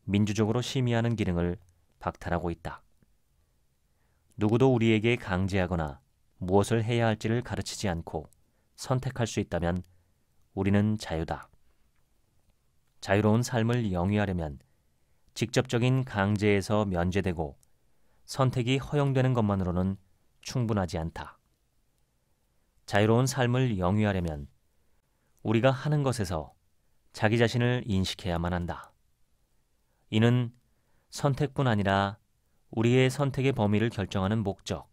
민주적으로 심의하는 기능을 박탈하고 있다. 누구도 우리에게 강제하거나 무엇을 해야 할지를 가르치지 않고 선택할 수 있다면 우리는 자유다. 자유로운 삶을 영위하려면 직접적인 강제에서 면제되고 선택이 허용되는 것만으로는 충분하지 않다. 자유로운 삶을 영위하려면 우리가 하는 것에서 자기 자신을 인식해야만 한다. 이는 선택뿐 아니라 우리의 선택의 범위를 결정하는 목적,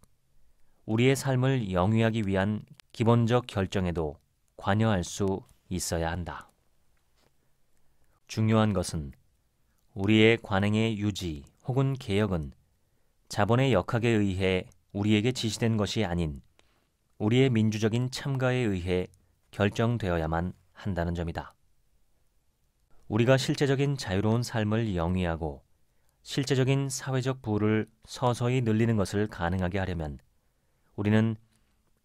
우리의 삶을 영위하기 위한 기본적 결정에도 관여할 수 있어야 한다. 중요한 것은 우리의 관행의 유지 혹은 개혁은 자본의 역학에 의해 우리에게 지시된 것이 아닌 우리의 민주적인 참가에 의해 결정되어야만 한다는 점이다. 우리가 실제적인 자유로운 삶을 영위하고 실제적인 사회적 부를 서서히 늘리는 것을 가능하게 하려면 우리는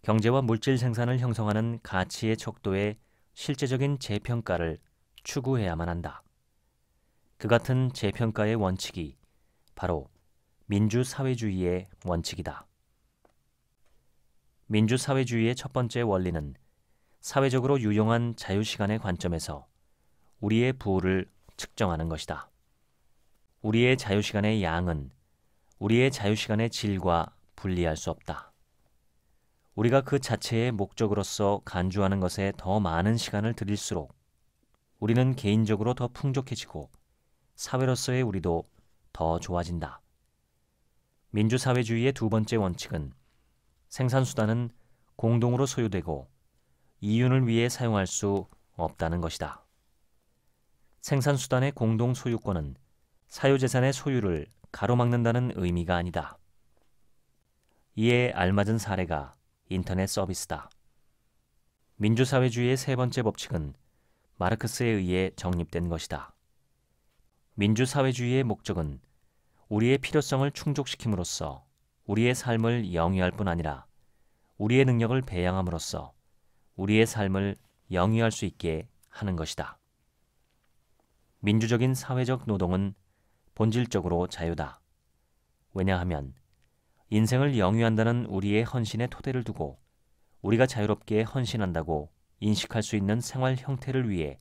경제와 물질 생산을 형성하는 가치의 척도의 실제적인 재평가를 추구해야만 한다. 그 같은 재평가의 원칙이 바로 민주사회주의의 원칙이다. 민주사회주의의 첫 번째 원리는 사회적으로 유용한 자유시간의 관점에서 우리의 부를 측정하는 것이다. 우리의 자유시간의 양은 우리의 자유시간의 질과 분리할 수 없다. 우리가 그 자체의 목적으로서 간주하는 것에 더 많은 시간을 들일수록 우리는 개인적으로 더 풍족해지고 사회로서의 우리도 더 좋아진다. 민주사회주의의 두 번째 원칙은 생산수단은 공동으로 소유되고 이윤을 위해 사용할 수 없다는 것이다. 생산수단의 공동 소유권은 사유재산의 소유를 가로막는다는 의미가 아니다. 이에 알맞은 사례가 인터넷 서비스다. 민주사회주의의 세 번째 법칙은 마르크스에 의해 정립된 것이다. 민주사회주의의 목적은 우리의 필요성을 충족시킴으로써 우리의 삶을 영위할 뿐 아니라 우리의 능력을 배양함으로써 우리의 삶을 영위할 수 있게 하는 것이다. 민주적인 사회적 노동은 본질적으로 자유다. 왜냐하면 인생을 영위한다는 우리의 헌신의 토대를 두고 우리가 자유롭게 헌신한다고 인식할 수 있는 생활 형태를 위해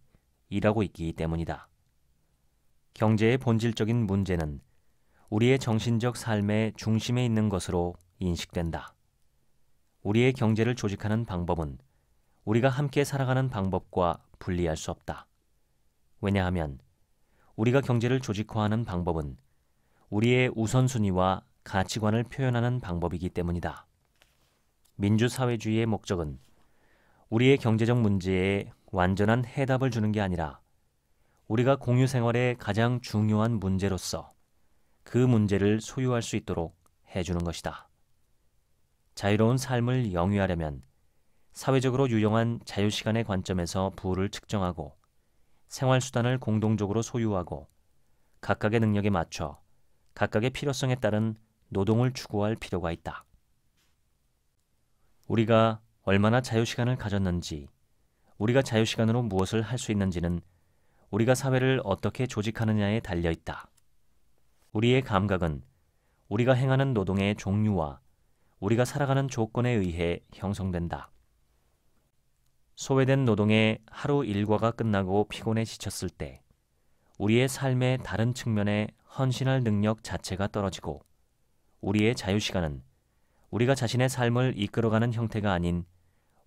일하고 있기 때문이다. 경제의 본질적인 문제는 우리의 정신적 삶의 중심에 있는 것으로 인식된다. 우리의 경제를 조직하는 방법은 우리가 함께 살아가는 방법과 분리할 수 없다. 왜냐하면 우리가 경제를 조직화하는 방법은 우리의 우선순위와 가치관을 표현하는 방법이기 때문이다. 민주사회주의의 목적은 우리의 경제적 문제에 완전한 해답을 주는 게 아니라 우리가 공유생활의 가장 중요한 문제로서 그 문제를 소유할 수 있도록 해주는 것이다. 자유로운 삶을 영위하려면 사회적으로 유용한 자유시간의 관점에서 부를 측정하고 생활수단을 공동적으로 소유하고 각각의 능력에 맞춰 각각의 필요성에 따른 노동을 추구할 필요가 있다. 우리가 얼마나 자유시간을 가졌는지, 우리가 자유시간으로 무엇을 할 수 있는지는 우리가 사회를 어떻게 조직하느냐에 달려있다. 우리의 감각은 우리가 행하는 노동의 종류와 우리가 살아가는 조건에 의해 형성된다. 소외된 노동의 하루 일과가 끝나고 피곤해 지쳤을 때 우리의 삶의 다른 측면에 헌신할 능력 자체가 떨어지고 우리의 자유시간은 우리가 자신의 삶을 이끌어가는 형태가 아닌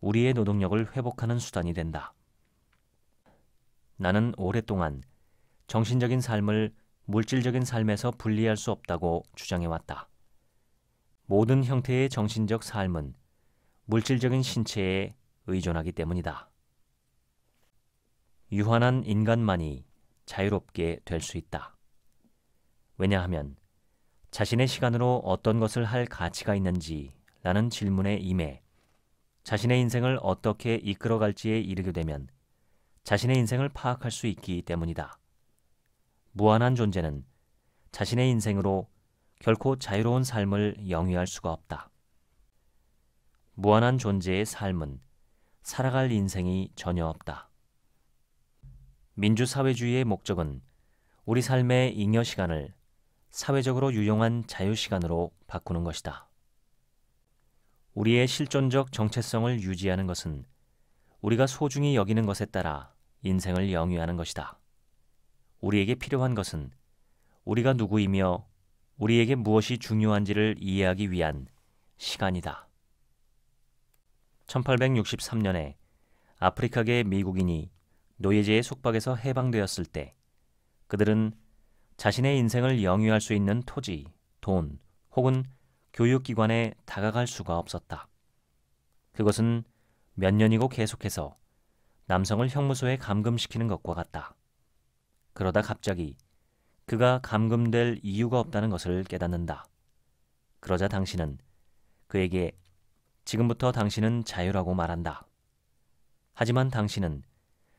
우리의 노동력을 회복하는 수단이 된다. 나는 오랫동안 정신적인 삶을 물질적인 삶에서 분리할 수 없다고 주장해왔다. 모든 형태의 정신적 삶은 물질적인 신체에 의존하기 때문이다. 유한한 인간만이 자유롭게 될 수 있다. 왜냐하면 자신의 시간으로 어떤 것을 할 가치가 있는지라는 질문에 임해 자신의 인생을 어떻게 이끌어갈지에 이르게 되면 자신의 인생을 파악할 수 있기 때문이다. 무한한 존재는 자신의 인생으로 결코 자유로운 삶을 영위할 수가 없다. 무한한 존재의 삶은 살아갈 인생이 전혀 없다. 민주사회주의의 목적은 우리 삶의 잉여 시간을 사회적으로 유용한 자유시간으로 바꾸는 것이다. 우리의 실존적 정체성을 유지하는 것은 우리가 소중히 여기는 것에 따라 인생을 영위하는 것이다. 우리에게 필요한 것은 우리가 누구이며 우리에게 무엇이 중요한지를 이해하기 위한 시간이다. 1863년에 아프리카계 미국인이 노예제의 속박에서 해방되었을 때 그들은 자신의 인생을 영위할 수 있는 토지, 돈 혹은 교육기관에 다가갈 수가 없었다. 그것은 몇 년이고 계속해서 남성을 형무소에 감금시키는 것과 같다. 그러다 갑자기 그가 감금될 이유가 없다는 것을 깨닫는다. 그러자 당신은 그에게 지금부터 당신은 자유라고 말한다. 하지만 당신은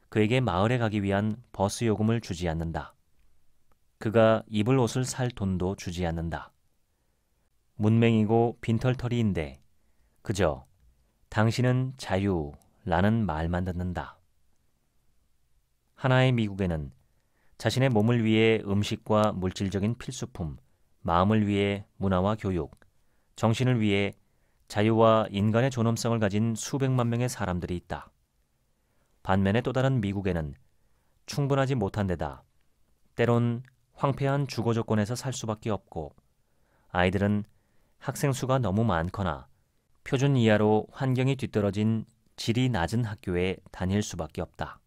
그에게 마을에 가기 위한 버스 요금을 주지 않는다. 그가 입을 옷을 살 돈도 주지 않는다. 문맹이고 빈털터리인데 그저 당신은 자유라는 말만 듣는다. 하나의 미국에는 자신의 몸을 위해 음식과 물질적인 필수품, 마음을 위해 문화와 교육, 정신을 위해 자유와 인간의 존엄성을 가진 수백만 명의 사람들이 있다. 반면에 또 다른 미국에는 충분하지 못한 데다 때론 황폐한 주거 조건에서 살 수밖에 없고 아이들은 학생 수가 너무 많거나 표준 이하로 환경이 뒤떨어진 질이 낮은 학교에 다닐 수밖에 없다.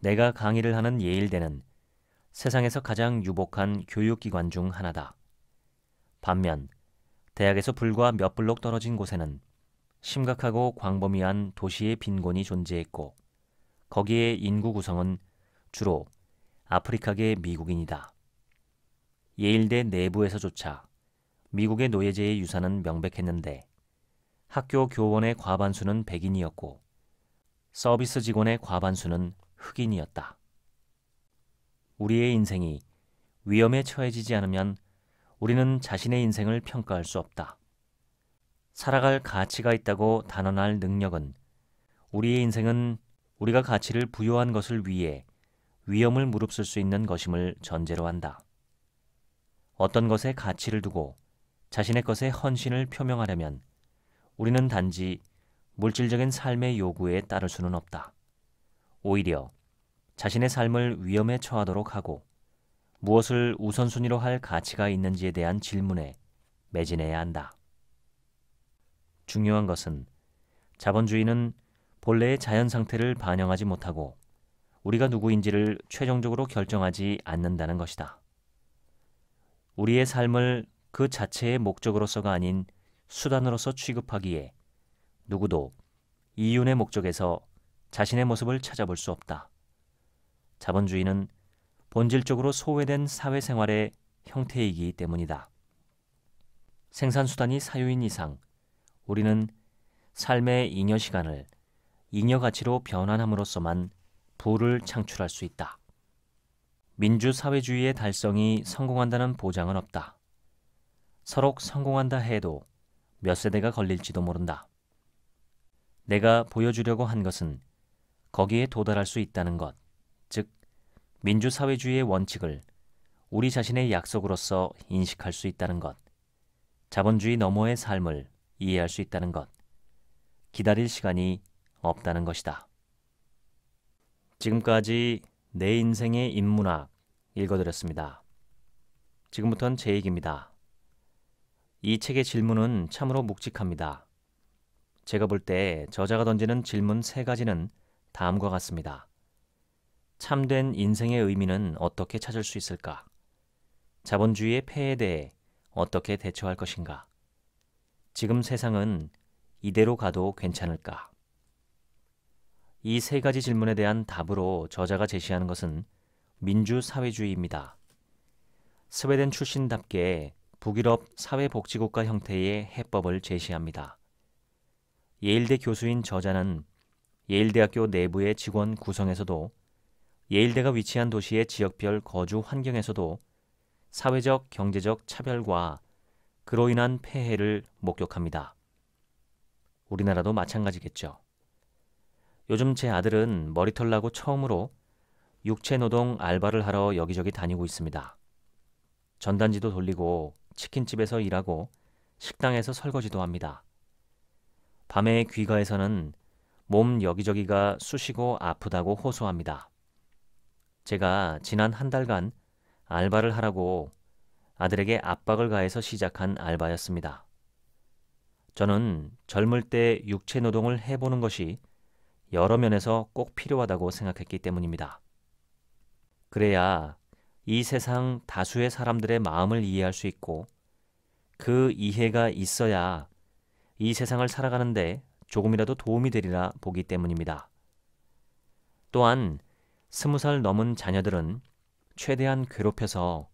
내가 강의를 하는 예일대는 세상에서 가장 유복한 교육기관 중 하나다. 반면 대학에서 불과 몇 블록 떨어진 곳에는 심각하고 광범위한 도시의 빈곤이 존재했고 거기에 인구 구성은 주로 아프리카계 미국인이다. 예일대 내부에서조차 미국의 노예제의 유산은 명백했는데 학교 교원의 과반수는 백인이었고 서비스 직원의 과반수는 흑인이었다. 우리의 인생이 위험에 처해지지 않으면 우리는 자신의 인생을 평가할 수 없다. 살아갈 가치가 있다고 단언할 능력은 우리의 인생은 우리가 가치를 부여한 것을 위해 위험을 무릅쓸 수 있는 것임을 전제로 한다. 어떤 것에 가치를 두고 자신의 것에 헌신을 표명하려면 우리는 단지 물질적인 삶의 요구에 따를 수는 없다. 오히려 자신의 삶을 위험에 처하도록 하고 무엇을 우선순위로 할 가치가 있는지에 대한 질문에 매진해야 한다. 중요한 것은 자본주의는 본래의 자연 상태를 반영하지 못하고 우리가 누구인지를 최종적으로 결정하지 않는다는 것이다. 우리의 삶을 그 자체의 목적으로서가 아닌 수단으로서 취급하기에 누구도 이윤의 목적에서 자신의 모습을 찾아볼 수 없다. 자본주의는 본질적으로 소외된 사회생활의 형태이기 때문이다. 생산수단이 사유인 이상 우리는 삶의 잉여 시간을 잉여 가치로 변환함으로써만 부를 창출할 수 있다. 민주사회주의의 달성이 성공한다는 보장은 없다. 서로 성공한다 해도 몇 세대가 걸릴지도 모른다. 내가 보여주려고 한 것은 거기에 도달할 수 있다는 것, 즉 민주사회주의의 원칙을 우리 자신의 약속으로서 인식할 수 있다는 것, 자본주의 너머의 삶을 이해할 수 있다는 것, 기다릴 시간이 없다는 것이다. 지금까지 내 인생의 인문학 읽어드렸습니다. 지금부터는 제 얘기입니다. 이 책의 질문은 참으로 묵직합니다. 제가 볼 때 저자가 던지는 질문 3가지는 다음과 같습니다. 참된 인생의 의미는 어떻게 찾을 수 있을까? 자본주의의 폐해에 대해 어떻게 대처할 것인가? 지금 세상은 이대로 가도 괜찮을까? 이 3가지 질문에 대한 답으로 저자가 제시하는 것은 민주사회주의입니다. 스웨덴 출신답게 북유럽 사회복지국가 형태의 해법을 제시합니다. 예일대 교수인 저자는 예일대학교 내부의 직원 구성에서도 예일대가 위치한 도시의 지역별 거주 환경에서도 사회적, 경제적 차별과 그로 인한 폐해를 목격합니다. 우리나라도 마찬가지겠죠. 요즘 제 아들은 머리털 나고 처음으로 육체노동 알바를 하러 여기저기 다니고 있습니다. 전단지도 돌리고 치킨집에서 일하고 식당에서 설거지도 합니다. 밤에 귀가해서는 몸 여기저기가 쑤시고 아프다고 호소합니다. 제가 지난 한 달간 알바를 하라고 아들에게 압박을 가해서 시작한 알바였습니다. 저는 젊을 때 육체 노동을 해보는 것이 여러 면에서 꼭 필요하다고 생각했기 때문입니다. 그래야 이 세상 다수의 사람들의 마음을 이해할 수 있고 그 이해가 있어야 이 세상을 살아가는데 조금이라도 도움이 되리라 보기 때문입니다. 또한 20살 넘은 자녀들은 최대한 괴롭혀서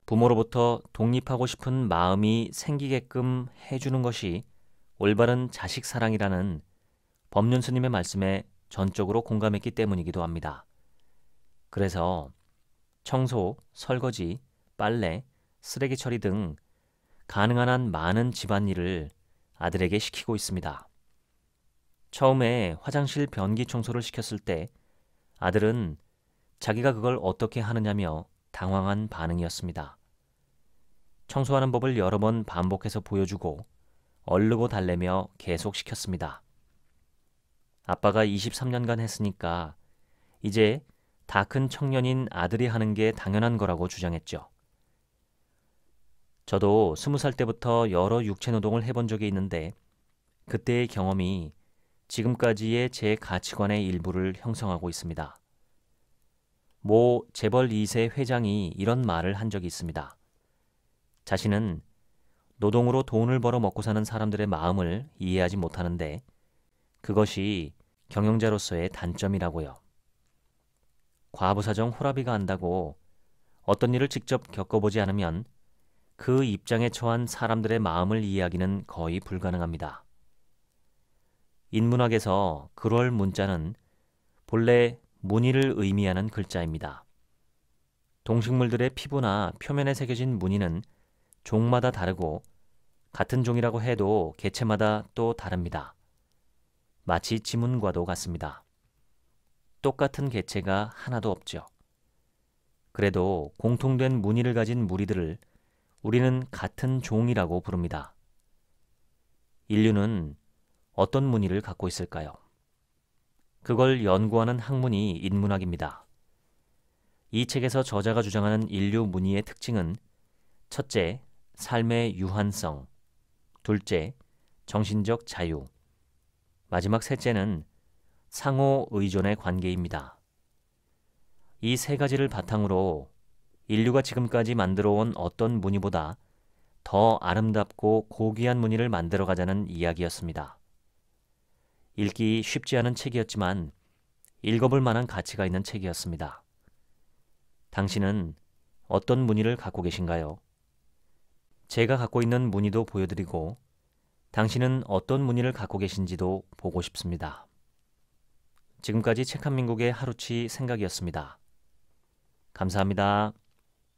부모로부터 독립하고 싶은 마음이 생기게끔 해주는 것이 올바른 자식 사랑이라는 법륜 스님의 말씀에 전적으로 공감했기 때문이기도 합니다. 그래서 청소, 설거지, 빨래, 쓰레기 처리 등 가능한 한 많은 집안일을 아들에게 시키고 있습니다. 처음에 화장실 변기 청소를 시켰을 때 아들은 자기가 그걸 어떻게 하느냐며 당황한 반응이었습니다. 청소하는 법을 여러 번 반복해서 보여주고 얼르고 달래며 계속 시켰습니다. 아빠가 23년간 했으니까 이제 다 큰 청년인 아들이 하는 게 당연한 거라고 주장했죠. 저도 20살 때부터 여러 육체 노동을 해본 적이 있는데 그때의 경험이 지금까지의 제 가치관의 일부를 형성하고 있습니다. 모 재벌 2세 회장이 이런 말을 한 적이 있습니다. 자신은 노동으로 돈을 벌어 먹고 사는 사람들의 마음을 이해하지 못하는데 그것이 경영자로서의 단점이라고요. 과부사정 호라비가 한다고 어떤 일을 직접 겪어보지 않으면 그 입장에 처한 사람들의 마음을 이해하기는 거의 불가능합니다. 인문학에서 그럴 문자는 본래 무늬를 의미하는 글자입니다. 동식물들의 피부나 표면에 새겨진 무늬는 종마다 다르고 같은 종이라고 해도 개체마다 또 다릅니다. 마치 지문과도 같습니다. 똑같은 개체가 하나도 없죠. 그래도 공통된 무늬를 가진 무리들을 우리는 같은 종이라고 부릅니다. 인류는 어떤 무늬를 갖고 있을까요? 그걸 연구하는 학문이 인문학입니다. 이 책에서 저자가 주장하는 인류 무늬의 특징은 첫째, 삶의 유한성, 둘째, 정신적 자유, 마지막 셋째는 상호 의존의 관계입니다. 이 세 가지를 바탕으로 인류가 지금까지 만들어온 어떤 무늬보다 더 아름답고 고귀한 무늬를 만들어가자는 이야기였습니다. 읽기 쉽지 않은 책이었지만 읽어볼 만한 가치가 있는 책이었습니다. 당신은 어떤 무늬를 갖고 계신가요? 제가 갖고 있는 무늬도 보여드리고 당신은 어떤 무늬를 갖고 계신지도 보고 싶습니다. 지금까지 책 한 민국의 하루치 생각이었습니다. 감사합니다.